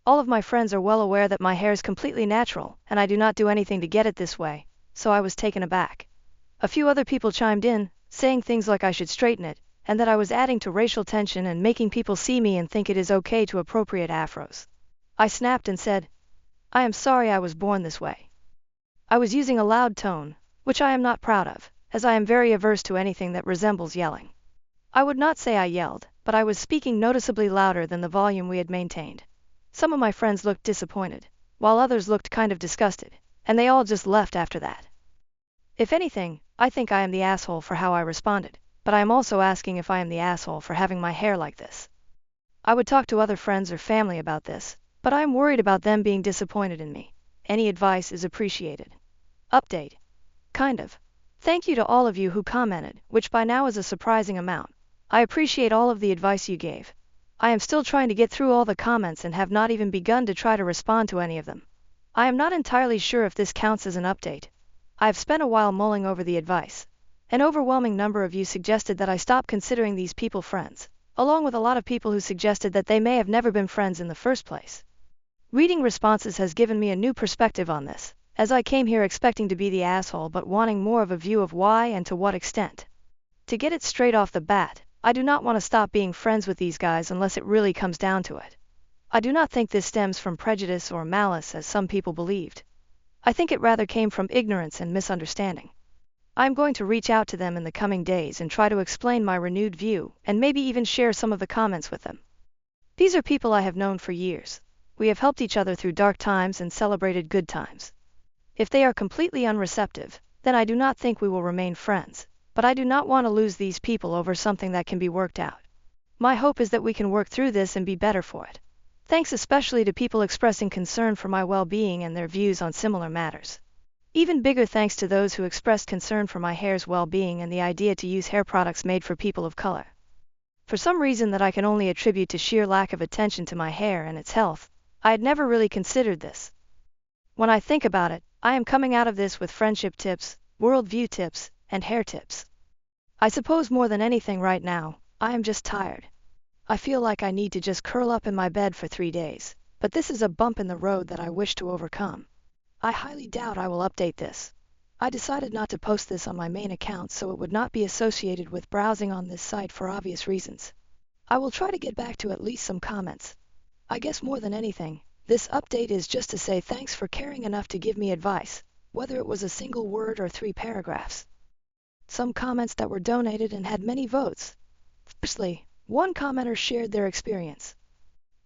All of my friends are well aware that my hair is completely natural, and I do not do anything to get it this way, so I was taken aback. A few other people chimed in, saying things like I should straighten it, and that I was adding to racial tension and making people see me and think it is okay to appropriate afros. I snapped and said, I am sorry I was born this way. I was using a loud tone, which I am not proud of, as I am very averse to anything that resembles yelling. I would not say I yelled, but I was speaking noticeably louder than the volume we had maintained. Some of my friends looked disappointed, while others looked kind of disgusted, and they all just left after that. If anything, I think I am the asshole for how I responded, but I am also asking if I am the asshole for having my hair like this. I would talk to other friends or family about this, but I am worried about them being disappointed in me. Any advice is appreciated. Update. Kind of. Thank you to all of you who commented, which by now is a surprising amount. I appreciate all of the advice you gave. I am still trying to get through all the comments and have not even begun to try to respond to any of them. I am not entirely sure if this counts as an update. I have spent a while mulling over the advice. An overwhelming number of you suggested that I stop considering these people friends, along with a lot of people who suggested that they may have never been friends in the first place. Reading responses has given me a new perspective on this, as I came here expecting to be the asshole but wanting more of a view of why and to what extent. To get it straight off the bat, I do not want to stop being friends with these guys unless it really comes down to it. I do not think this stems from prejudice or malice as some people believed. I think it rather came from ignorance and misunderstanding. I am going to reach out to them in the coming days and try to explain my renewed view and maybe even share some of the comments with them. These are people I have known for years. We have helped each other through dark times and celebrated good times. If they are completely unreceptive, then I do not think we will remain friends, but I do not want to lose these people over something that can be worked out. My hope is that we can work through this and be better for it. Thanks especially to people expressing concern for my well-being and their views on similar matters. Even bigger thanks to those who expressed concern for my hair's well-being and the idea to use hair products made for people of color. For some reason that I can only attribute to sheer lack of attention to my hair and its health, I had never really considered this. When I think about it, I am coming out of this with friendship tips, worldview tips, and hair tips. I suppose more than anything right now, I am just tired. I feel like I need to just curl up in my bed for 3 days, but this is a bump in the road that I wish to overcome. I highly doubt I will update this. I decided not to post this on my main account so it would not be associated with browsing on this site for obvious reasons. I will try to get back to at least some comments. I guess more than anything, this update is just to say thanks for caring enough to give me advice, whether it was a single word or 3 paragraphs. Some comments that were donated and had many votes. Firstly, one commenter shared their experience.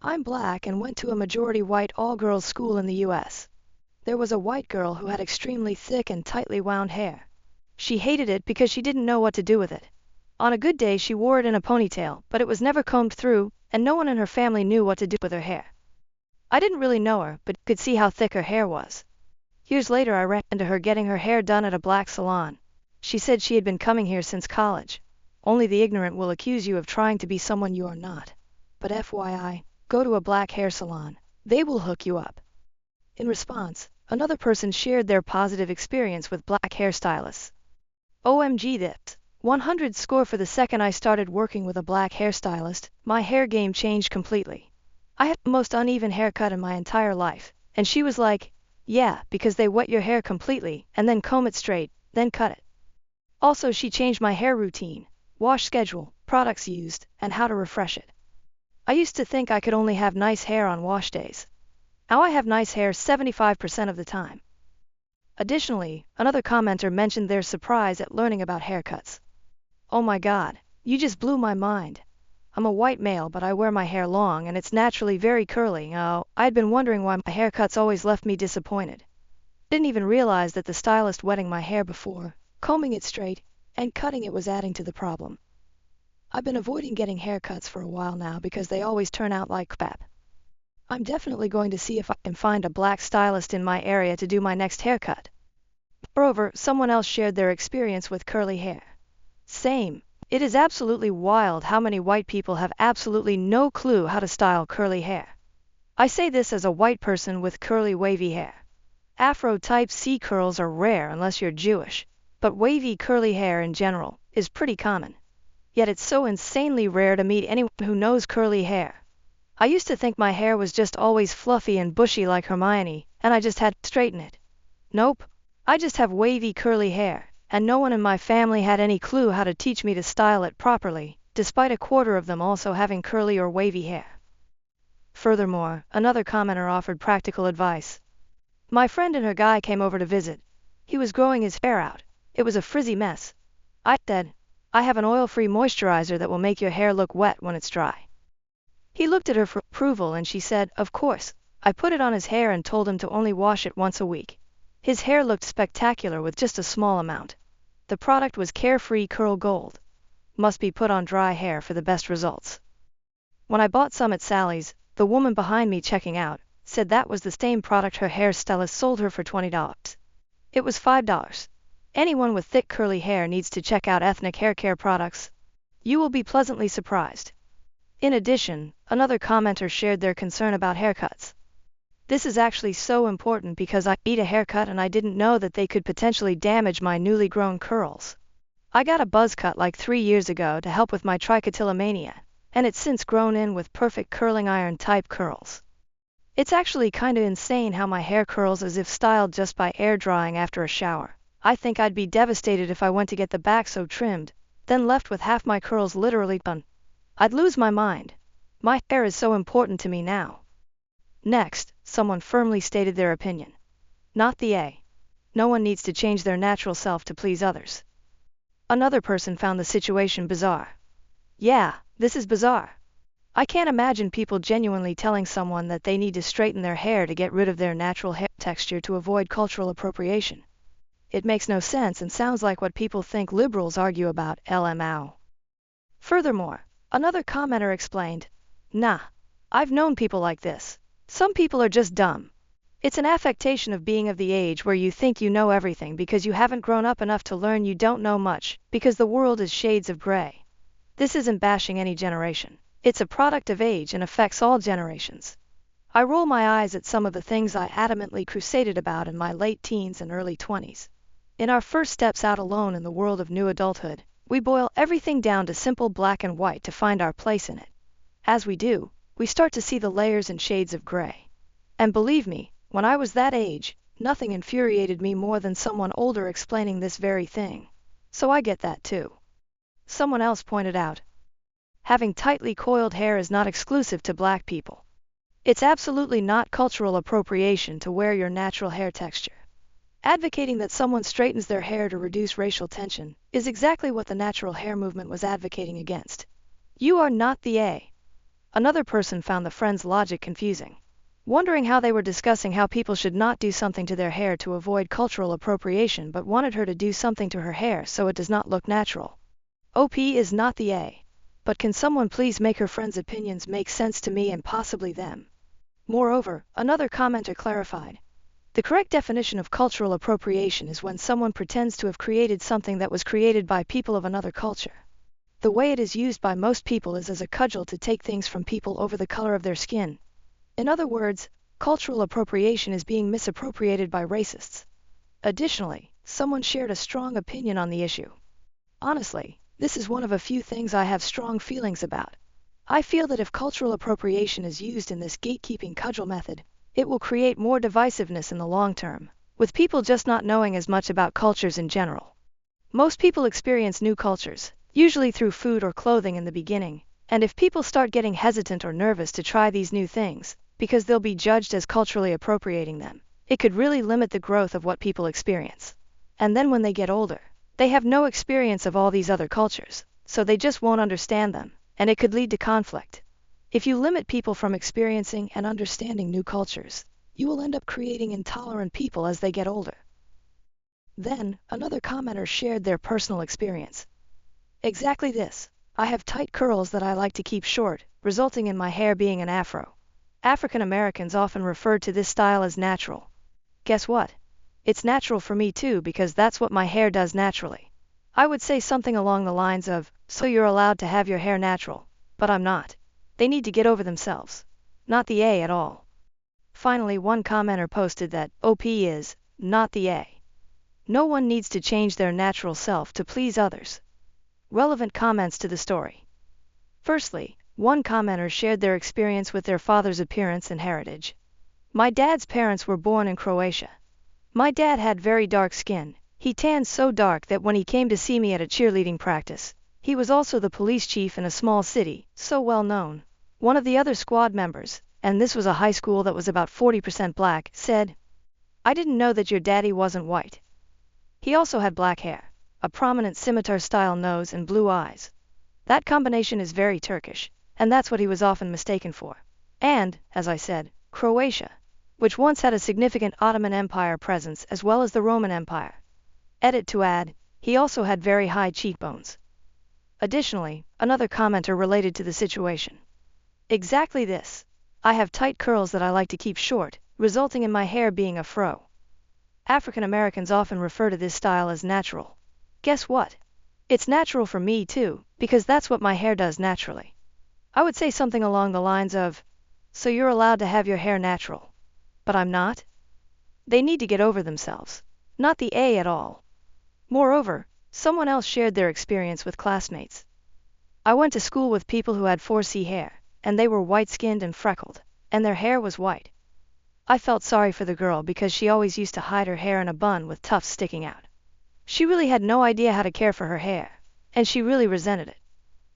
I'm black and went to a majority white all-girls school in the US. There was a white girl who had extremely thick and tightly wound hair. She hated it because she didn't know what to do with it. On a good day she wore it in a ponytail, but it was never combed through, and no one in her family knew what to do with her hair. I didn't really know her, but could see how thick her hair was. Years later I ran into her getting her hair done at a black salon. She said she had been coming here since college. Only the ignorant will accuse you of trying to be someone you are not. But FYI, go to a black hair salon. They will hook you up. In response, another person shared their positive experience with black hairstylists. OMG this. 100 score for the second I started working with a black hairstylist, my hair game changed completely. I had the most uneven haircut in my entire life, and she was like, yeah, because they wet your hair completely, and then comb it straight, then cut it. Also she changed my hair routine, wash schedule, products used, and how to refresh it. I used to think I could only have nice hair on wash days. Now I have nice hair 75% of the time. Additionally, another commenter mentioned their surprise at learning about haircuts. Oh my god, you just blew my mind. I'm a white male but I wear my hair long and it's naturally very curly. Oh, I'd been wondering why my haircuts always left me disappointed. Didn't even realize that the stylist wetting my hair before, combing it straight, and cutting it was adding to the problem. I've been avoiding getting haircuts for a while now because they always turn out like crap. I'm definitely going to see if I can find a black stylist in my area to do my next haircut. Moreover, someone else shared their experience with curly hair. Same. It is absolutely wild how many white people have absolutely no clue how to style curly hair. I say this as a white person with curly wavy hair. Afro-type C curls are rare unless you're Jewish, but wavy curly hair in general is pretty common. Yet it's so insanely rare to meet anyone who knows curly hair. I used to think my hair was just always fluffy and bushy like Hermione, and I just had to straighten it. Nope. I just have wavy curly hair, and no one in my family had any clue how to teach me to style it properly, despite a quarter of them also having curly or wavy hair. Furthermore, another commenter offered practical advice. My friend and her guy came over to visit. He was growing his hair out. It was a frizzy mess. I said, I have an oil-free moisturizer that will make your hair look wet when it's dry. He looked at her for approval and she said, of course. I put it on his hair and told him to only wash it once a week. His hair looked spectacular with just a small amount. The product was Carefree Curl Gold. Must be put on dry hair for the best results. When I bought some at Sally's, the woman behind me checking out said that was the same product her hairstylist sold her for $20. It was $5. Anyone with thick curly hair needs to check out Ethnic Hair Care products. You will be pleasantly surprised. In addition, another commenter shared their concern about haircuts. This is actually so important because I need a haircut and I didn't know that they could potentially damage my newly grown curls. I got a buzz cut like 3 years ago to help with my trichotillomania, and it's since grown in with perfect curling iron type curls. It's actually kinda insane how my hair curls as if styled just by air drying after a shower. I think I'd be devastated if I went to get the back so trimmed, then left with half my curls literally done. I'd lose my mind. My hair is so important to me now. Next, someone firmly stated their opinion. Not the A. No one needs to change their natural self to please others. Another person found the situation bizarre. Yeah, this is bizarre. I can't imagine people genuinely telling someone that they need to straighten their hair to get rid of their natural hair texture to avoid cultural appropriation. It makes no sense and sounds like what people think liberals argue about, LMAO. Furthermore, another commenter explained, nah, I've known people like this. Some people are just dumb. It's an affectation of being of the age where you think you know everything because you haven't grown up enough to learn you don't know much, because the world is shades of gray. This isn't bashing any generation. It's a product of age and affects all generations. I roll my eyes at some of the things I adamantly crusaded about in my late teens and early 20s. In our first steps out alone in the world of new adulthood, we boil everything down to simple black and white to find our place in it. As we do, we start to see the layers and shades of gray. And believe me, when I was that age, nothing infuriated me more than someone older explaining this very thing. So I get that too. Someone else pointed out, having tightly coiled hair is not exclusive to black people. It's absolutely not cultural appropriation to wear your natural hair texture. Advocating that someone straightens their hair to reduce racial tension is exactly what the natural hair movement was advocating against. You are not the A. Another person found the friend's logic confusing, wondering how they were discussing how people should not do something to their hair to avoid cultural appropriation but wanted her to do something to her hair so it does not look natural. OP is not the A. But can someone please make her friend's opinions make sense to me and possibly them? Moreover, another commenter clarified, the correct definition of cultural appropriation is when someone pretends to have created something that was created by people of another culture. The way it is used by most people is as a cudgel to take things from people over the color of their skin. In other words, cultural appropriation is being misappropriated by racists. Additionally, someone shared a strong opinion on the issue. Honestly, this is one of a few things I have strong feelings about. I feel that if cultural appropriation is used in this gatekeeping cudgel method, it will create more divisiveness in the long term, with people just not knowing as much about cultures in general. Most people experience new cultures, usually through food or clothing in the beginning, and if people start getting hesitant or nervous to try these new things, because they'll be judged as culturally appropriating them, it could really limit the growth of what people experience. And then when they get older, they have no experience of all these other cultures, so they just won't understand them, and it could lead to conflict. If you limit people from experiencing and understanding new cultures, you will end up creating intolerant people as they get older. Then, another commenter shared their personal experience. Exactly this. I have tight curls that I like to keep short, resulting in my hair being an afro. African Americans often refer to this style as natural. Guess what? It's natural for me too because that's what my hair does naturally. I would say something along the lines of, so you're allowed to have your hair natural, but I'm not. They need to get over themselves. Not the A at all. Finally, one commenter posted that OP is not the A. No one needs to change their natural self to please others. Relevant comments to the story. Firstly, one commenter shared their experience with their father's appearance and heritage. My dad's parents were born in Croatia. My dad had very dark skin. He tanned so dark that when he came to see me at a cheerleading practice, he was also the police chief in a small city, so well known. One of the other squad members, and this was a high school that was about 40% black, said, "I didn't know that your daddy wasn't white." He also had black hair, a prominent scimitar-style nose and blue eyes. That combination is very Turkish, and that's what he was often mistaken for. And, as I said, Croatia, which once had a significant Ottoman Empire presence as well as the Roman Empire. Edit to add, he also had very high cheekbones. Additionally, another commenter related to the situation. Exactly this. I have tight curls that I like to keep short, resulting in my hair being a fro. African Americans often refer to this style as natural. Guess what? It's natural for me too, because that's what my hair does naturally. I would say something along the lines of, so you're allowed to have your hair natural, but I'm not? They need to get over themselves. Not the A at all. Moreover, someone else shared their experience with classmates. I went to school with people who had 4C hair, and they were white-skinned and freckled, and their hair was white. I felt sorry for the girl because she always used to hide her hair in a bun with tufts sticking out. She really had no idea how to care for her hair, and she really resented it.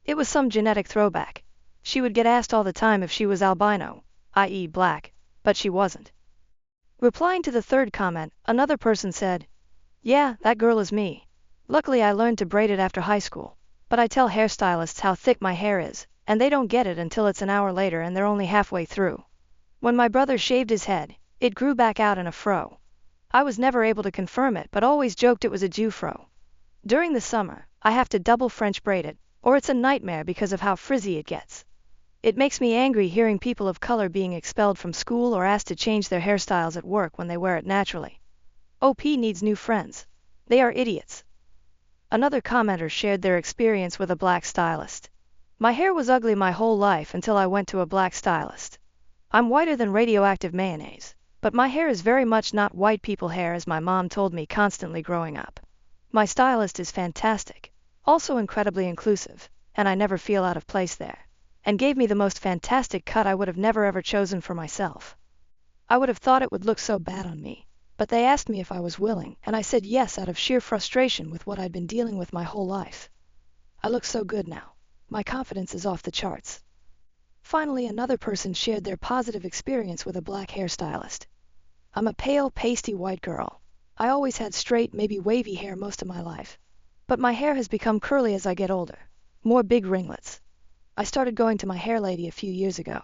It was some genetic throwback. She would get asked all the time if she was albino, i.e. black, but she wasn't. Replying to the third comment, another person said, "Yeah, that girl is me. Luckily I learned to braid it after high school, but I tell hairstylists how thick my hair is, and they don't get it until it's an hour later and they're only halfway through. When my brother shaved his head, it grew back out in a fro. I was never able to confirm it but always joked it was a Jew fro. During the summer, I have to double French braid it, or it's a nightmare because of how frizzy it gets. It makes me angry hearing people of color being expelled from school or asked to change their hairstyles at work when they wear it naturally. OP needs new friends. They are idiots." Another commenter shared their experience with a black stylist. My hair was ugly my whole life until I went to a black stylist. I'm whiter than radioactive mayonnaise, but my hair is very much not white people hair as my mom told me constantly growing up. My stylist is fantastic, also incredibly inclusive, and I never feel out of place there, and gave me the most fantastic cut I would have never ever chosen for myself. I would have thought it would look so bad on me, but they asked me if I was willing, and I said yes out of sheer frustration with what I'd been dealing with my whole life. I look so good now. My confidence is off the charts. Finally, another person shared their positive experience with a black hairstylist. I'm a pale, pasty white girl. I always had straight, maybe wavy hair most of my life. But my hair has become curly as I get older. More big ringlets. I started going to my hair lady a few years ago.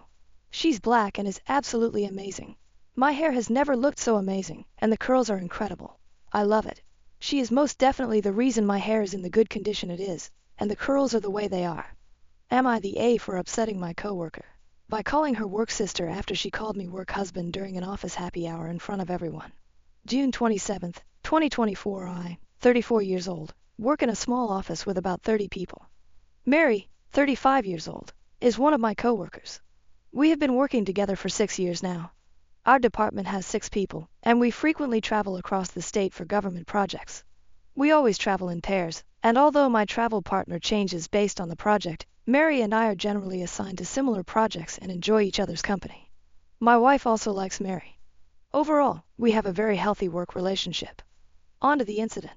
She's black and is absolutely amazing. My hair has never looked so amazing, and the curls are incredible. I love it. She is most definitely the reason my hair is in the good condition it is, and the curls are the way they are. Am I the A for upsetting my coworker by calling her work sister after she called me work husband during an office happy hour in front of everyone? June 27th, 2024. I, 34 years old, work in a small office with about 30 people. Mary, 35 years old, is one of my coworkers. We have been working together for 6 years now. Our department has 6 people, and we frequently travel across the state for government projects. We always travel in pairs, and although my travel partner changes based on the project, Mary and I are generally assigned to similar projects and enjoy each other's company. My wife also likes Mary. Overall, we have a very healthy work relationship. On to the incident.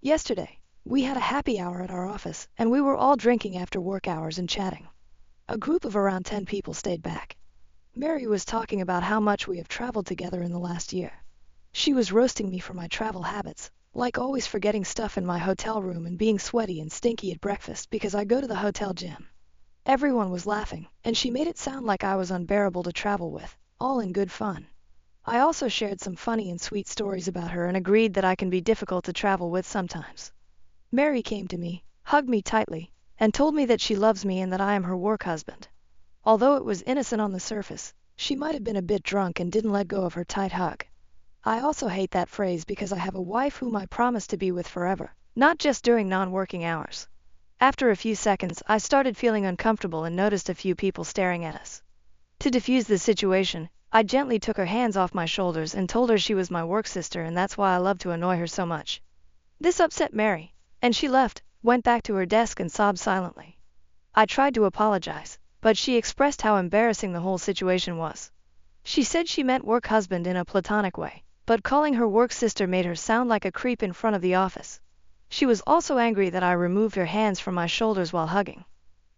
Yesterday, we had a happy hour at our office, and we were all drinking after work hours and chatting. A group of around 10 people stayed back. Mary was talking about how much we have traveled together in the last year. She was roasting me for my travel habits, like always forgetting stuff in my hotel room and being sweaty and stinky at breakfast because I go to the hotel gym. Everyone was laughing, and she made it sound like I was unbearable to travel with, all in good fun. I also shared some funny and sweet stories about her and agreed that I can be difficult to travel with sometimes. Mary came to me, hugged me tightly, and told me that she loves me and that I am her work husband. Although it was innocent on the surface, she might have been a bit drunk and didn't let go of her tight hug. I also hate that phrase because I have a wife whom I promise to be with forever, not just during non-working hours. After a few seconds, I started feeling uncomfortable and noticed a few people staring at us. To diffuse the situation, I gently took her hands off my shoulders and told her she was my work sister and that's why I love to annoy her so much. This upset Mary, and she left, went back to her desk and sobbed silently. I tried to apologize, but she expressed how embarrassing the whole situation was. She said she meant work husband in a platonic way, but calling her work sister made her sound like a creep in front of the office. She was also angry that I removed her hands from my shoulders while hugging.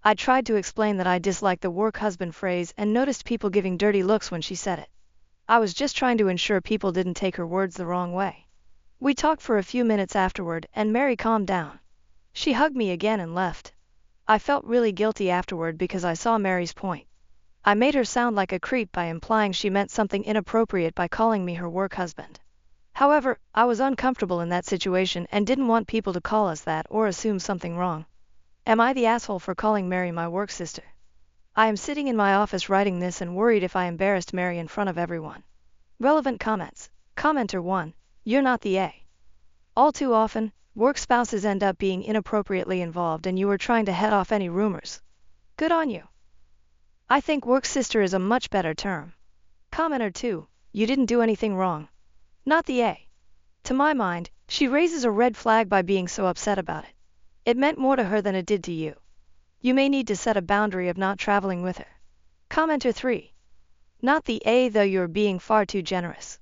I tried to explain that I disliked the work husband phrase and noticed people giving dirty looks when she said it. I was just trying to ensure people didn't take her words the wrong way. We talked for a few minutes afterward and Mary calmed down. She hugged me again and left. I felt really guilty afterward because I saw Mary's point. I made her sound like a creep by implying she meant something inappropriate by calling me her work husband. However, I was uncomfortable in that situation and didn't want people to call us that or assume something wrong. Am I the asshole for calling Mary my work sister? I am sitting in my office writing this and worried if I embarrassed Mary in front of everyone. Relevant comments. Commenter 1. You're not the A. All too often, work spouses end up being inappropriately involved and you are trying to head off any rumors. Good on you. I think work sister is a much better term. Commenter 2. You didn't do anything wrong. Not the A. To my mind, she raises a red flag by being so upset about it. It meant more to her than it did to you. You may need to set a boundary of not traveling with her. Commenter 3. Not the A, though you're being far too generous.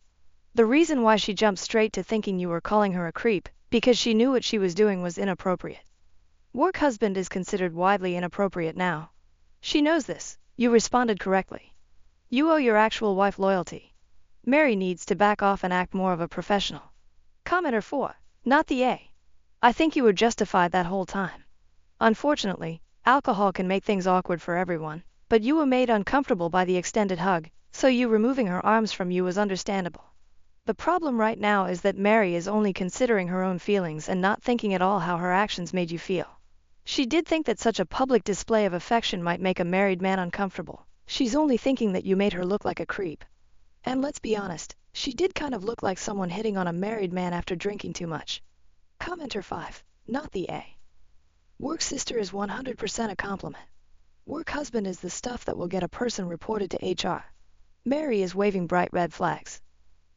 The reason why she jumped straight to thinking you were calling her a creep, because she knew what she was doing was inappropriate. Work husband is considered widely inappropriate now. She knows this. You responded correctly. You owe your actual wife loyalty. Mary needs to back off and act more of a professional. Commenter 4. Not the A. I think you were justified that whole time. Unfortunately, alcohol can make things awkward for everyone, but you were made uncomfortable by the extended hug, so you removing her arms from you was understandable. The problem right now is that Mary is only considering her own feelings and not thinking at all how her actions made you feel. She did think that such a public display of affection might make a married man uncomfortable. She's only thinking that you made her look like a creep. And let's be honest, she did kind of look like someone hitting on a married man after drinking too much. Commenter 5. Not the A. Work sister is 100% a compliment. Work husband is the stuff that will get a person reported to HR. Mary is waving bright red flags.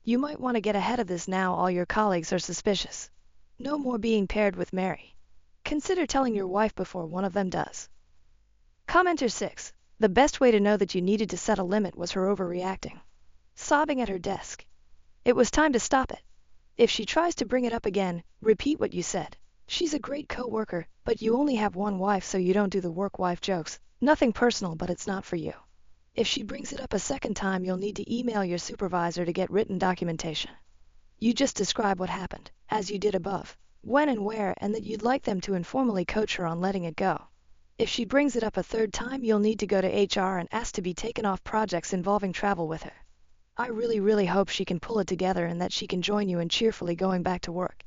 You might want to get ahead of this now. All your colleagues are suspicious. No more being paired with Mary. Consider telling your wife before one of them does. Commenter 6. The best way to know that you needed to set a limit was her overreacting. Sobbing at her desk. It was time to stop it. If she tries to bring it up again, repeat what you said. She's a great co-worker, but you only have one wife, so you don't do the work-wife jokes. Nothing personal, but it's not for you. If she brings it up a second time, you'll need to email your supervisor to get written documentation. You just describe what happened, as you did above, when and where, and that you'd like them to informally coach her on letting it go. If she brings it up a third time, you'll need to go to HR and ask to be taken off projects involving travel with her. I really hope she can pull it together and that she can join you in cheerfully going back to work.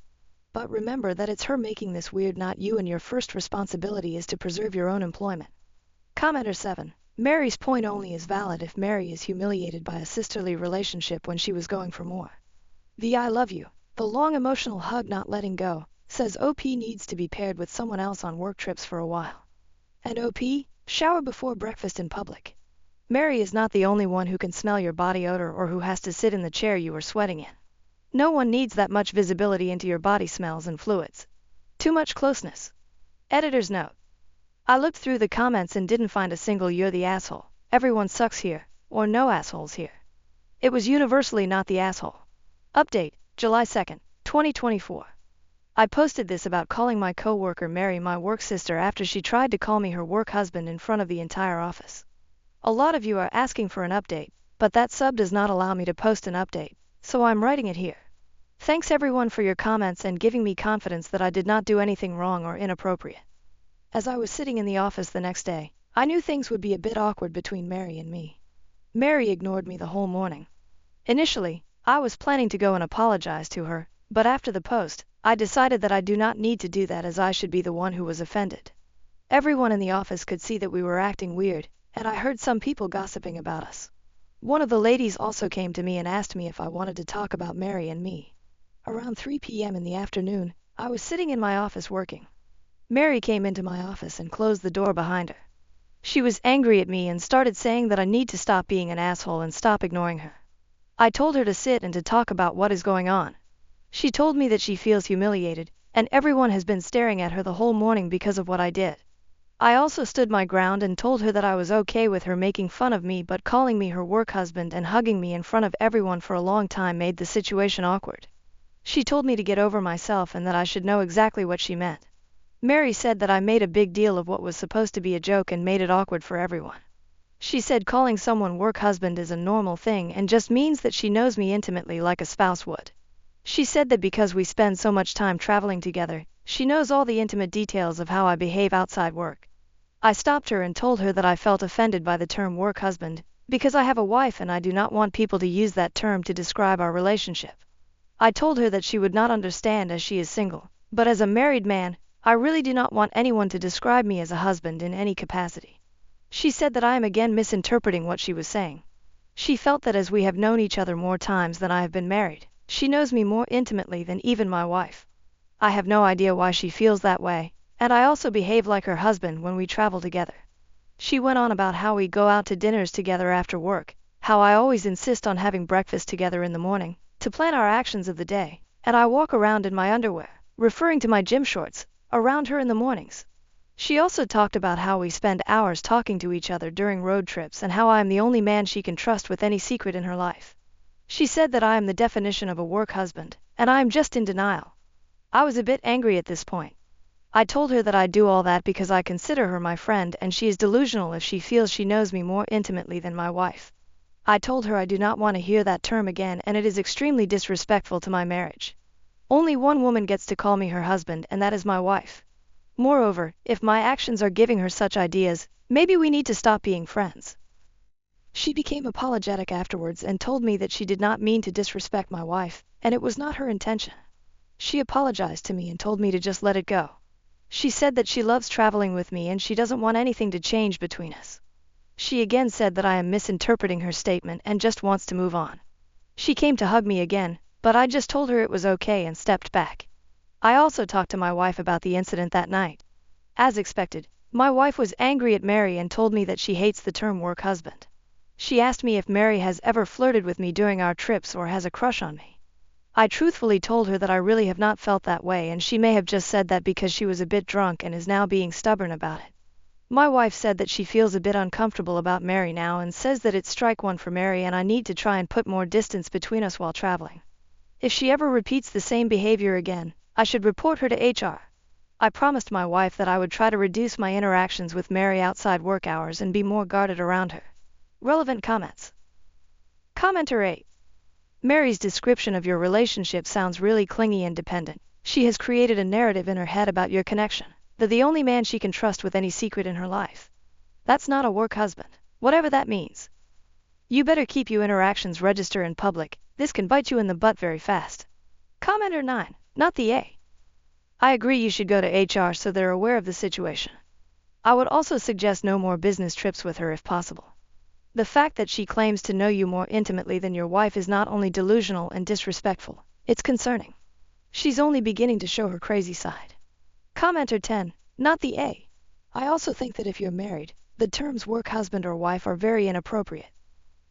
But remember that it's her making this weird, not you, and your first responsibility is to preserve your own employment. Commenter 7. Mary's point only is valid if Mary is humiliated by a sisterly relationship when she was going for more. The I love you, the long emotional hug not letting go, says OP needs to be paired with someone else on work trips for a while. And OP, shower before breakfast in public. Mary is not the only one who can smell your body odor or who has to sit in the chair you were sweating in. No one needs that much visibility into your body smells and fluids. Too much closeness. Editor's note. I looked through the comments and didn't find a single "you're the asshole, everyone sucks here," or "no assholes here." It was universally not the asshole. Update, July 2nd, 2024. I posted this about calling my coworker Mary my work sister after she tried to call me her work husband in front of the entire office. A lot of you are asking for an update, but that sub does not allow me to post an update, so I'm writing it here. Thanks everyone for your comments and giving me confidence that I did not do anything wrong or inappropriate. As I was sitting in the office the next day, I knew things would be a bit awkward between Mary and me. Mary ignored me the whole morning. Initially, I was planning to go and apologize to her, but after the post, I decided that I do not need to do that as I should be the one who was offended. Everyone in the office could see that we were acting weird, and I heard some people gossiping about us. One of the ladies also came to me and asked me if I wanted to talk about Mary and me. Around 3 p.m. in the afternoon, I was sitting in my office working. Mary came into my office and closed the door behind her. She was angry at me and started saying that I need to stop being an asshole and stop ignoring her. I told her to sit and to talk about what is going on. She told me that she feels humiliated, and everyone has been staring at her the whole morning because of what I did. I also stood my ground and told her that I was okay with her making fun of me, but calling me her work husband and hugging me in front of everyone for a long time made the situation awkward. She told me to get over myself and that I should know exactly what she meant. Mary said that I made a big deal of what was supposed to be a joke and made it awkward for everyone. She said calling someone work husband is a normal thing and just means that she knows me intimately like a spouse would. She said that because we spend so much time traveling together, she knows all the intimate details of how I behave outside work. I stopped her and told her that I felt offended by the term work husband, because I have a wife and I do not want people to use that term to describe our relationship. I told her that she would not understand as she is single, but as a married man, I really do not want anyone to describe me as a husband in any capacity. She said that I am again misinterpreting what she was saying. She felt that as we have known each other more times than I have been married, she knows me more intimately than even my wife. I have no idea why she feels that way, and I also behave like her husband when we travel together. She went on about how we go out to dinners together after work, how I always insist on having breakfast together in the morning, to plan our actions of the day, and I walk around in my underwear, referring to my gym shorts, around her in the mornings. She also talked about how we spend hours talking to each other during road trips and how I am the only man she can trust with any secret in her life. She said that I am the definition of a work husband, and I am just in denial. I was a bit angry at this point. I told her that I do all that because I consider her my friend and she is delusional if she feels she knows me more intimately than my wife. I told her I do not want to hear that term again and it is extremely disrespectful to my marriage. Only one woman gets to call me her husband and that is my wife. Moreover, if my actions are giving her such ideas, maybe we need to stop being friends. She became apologetic afterwards and told me that she did not mean to disrespect my wife, and it was not her intention. She apologized to me and told me to just let it go. She said that she loves traveling with me and she doesn't want anything to change between us. She again said that I am misinterpreting her statement and just wants to move on. She came to hug me again, but I just told her it was okay and stepped back. I also talked to my wife about the incident that night. As expected, my wife was angry at Mary and told me that she hates the term work husband. She asked me if Mary has ever flirted with me during our trips or has a crush on me. I truthfully told her that I really have not felt that way and she may have just said that because she was a bit drunk and is now being stubborn about it. My wife said that she feels a bit uncomfortable about Mary now and says that it's strike one for Mary and I need to try and put more distance between us while traveling. If she ever repeats the same behavior again, I should report her to HR. I promised my wife that I would try to reduce my interactions with Mary outside work hours and be more guarded around her. Relevant comments. Commenter 8. Mary's description of your relationship sounds really clingy and dependent. She has created a narrative in her head about your connection, that the only man she can trust with any secret in her life. That's not a work husband, whatever that means. You better keep your interactions register in public, this can bite you in the butt very fast. Commenter 9. Not the A. I agree you should go to HR so they're aware of the situation. I would also suggest no more business trips with her if possible. The fact that she claims to know you more intimately than your wife is not only delusional and disrespectful, it's concerning. She's only beginning to show her crazy side. Commenter 10. Not the A. I also think that if you're married, the terms work husband or wife are very inappropriate.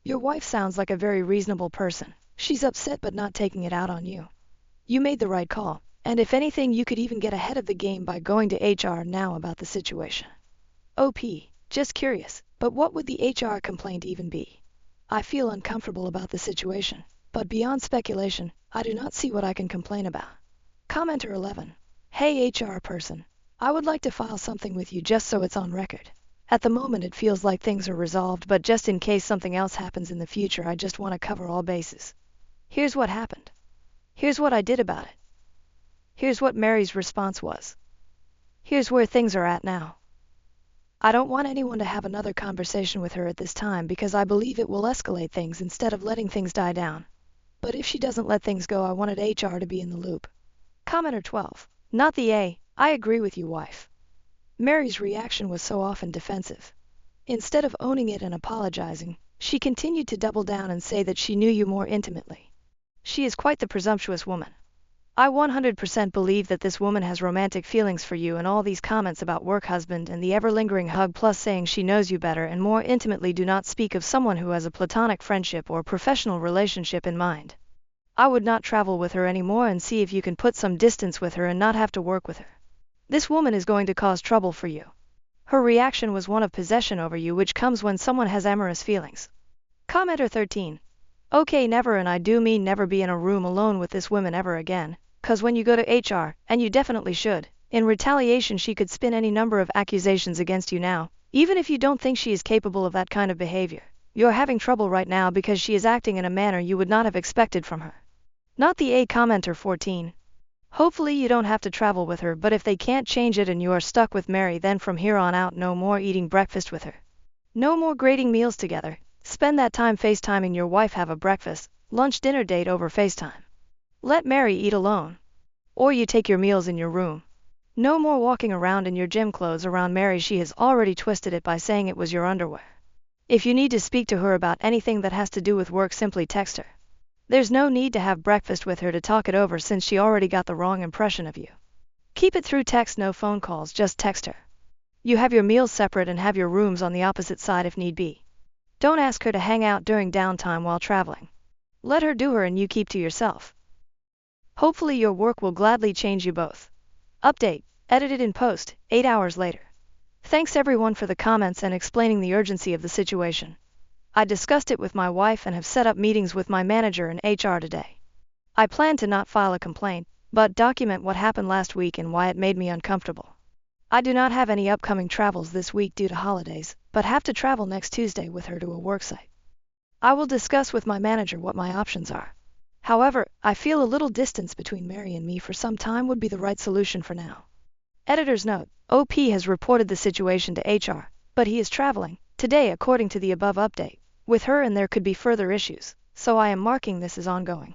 Your wife sounds like a very reasonable person. She's upset but not taking it out on you. You made the right call, and if anything you could even get ahead of the game by going to HR now about the situation. OP. Just curious, but what would the HR complaint even be? I feel uncomfortable about the situation, but beyond speculation, I do not see what I can complain about. Commenter 11. Hey HR person, I would like to file something with you just so it's on record. At the moment it feels like things are resolved, but just in case something else happens in the future I just want to cover all bases. Here's what happened. Here's what I did about it. Here's what Mary's response was. Here's where things are at now. I don't want anyone to have another conversation with her at this time because I believe it will escalate things instead of letting things die down. But if she doesn't let things go, I wanted HR to be in the loop. Commenter 12. Not the A. I agree with you, wife. Mary's reaction was so often defensive. Instead of owning it and apologizing, She continued to double down and say that she knew you more intimately. She is quite the presumptuous woman. I 100% believe that this woman has romantic feelings for you, and all these comments about work husband and the ever-lingering hug plus saying she knows you better and more intimately do not speak of someone who has a platonic friendship or professional relationship in mind. I would not travel with her anymore and see if you can put some distance with her and not have to work with her. This woman is going to cause trouble for you. Her reaction was one of possession over you, which comes when someone has amorous feelings. Commenter 13. Okay, never, and I do mean never be in a room alone with this woman ever again. 'Cause when you go to HR, and you definitely should, in retaliation she could spin any number of accusations against you now, even if you don't think she is capable of that kind of behavior. You're having trouble right now because she is acting in a manner you would not have expected from her. Not the A commenter 14. Hopefully you don't have to travel with her, but if they can't change it and you are stuck with Mary, then from here on out no more eating breakfast with her. No more grading meals together. Spend that time FaceTiming your wife, have a breakfast, lunch, dinner date over FaceTime. Let Mary eat alone. Or you take your meals in your room. No more walking around in your gym clothes around Mary. She has already twisted it by saying it was your underwear. If you need to speak to her about anything that has to do with work, simply text her. There's no need to have breakfast with her to talk it over, since she already got the wrong impression of you. Keep it through text, no phone calls, just text her. You have your meals separate and have your rooms on the opposite side if need be. Don't ask her to hang out during downtime while traveling. Let her do her and you keep to yourself. Hopefully your work will gladly change you both. Update, edited in post, 8 hours later. Thanks everyone for the comments and explaining the urgency of the situation. I discussed it with my wife and have set up meetings with my manager and HR today. I plan to not file a complaint, but document what happened last week and why it made me uncomfortable. I do not have any upcoming travels this week due to holidays, but have to travel next Tuesday with her to a worksite. I will discuss with my manager what my options are. However, I feel a little distance between Mary and me for some time would be the right solution for now. Editor's note, OP has reported the situation to HR, but he is traveling today according to the above update with her, and there could be further issues, so I am marking this as ongoing.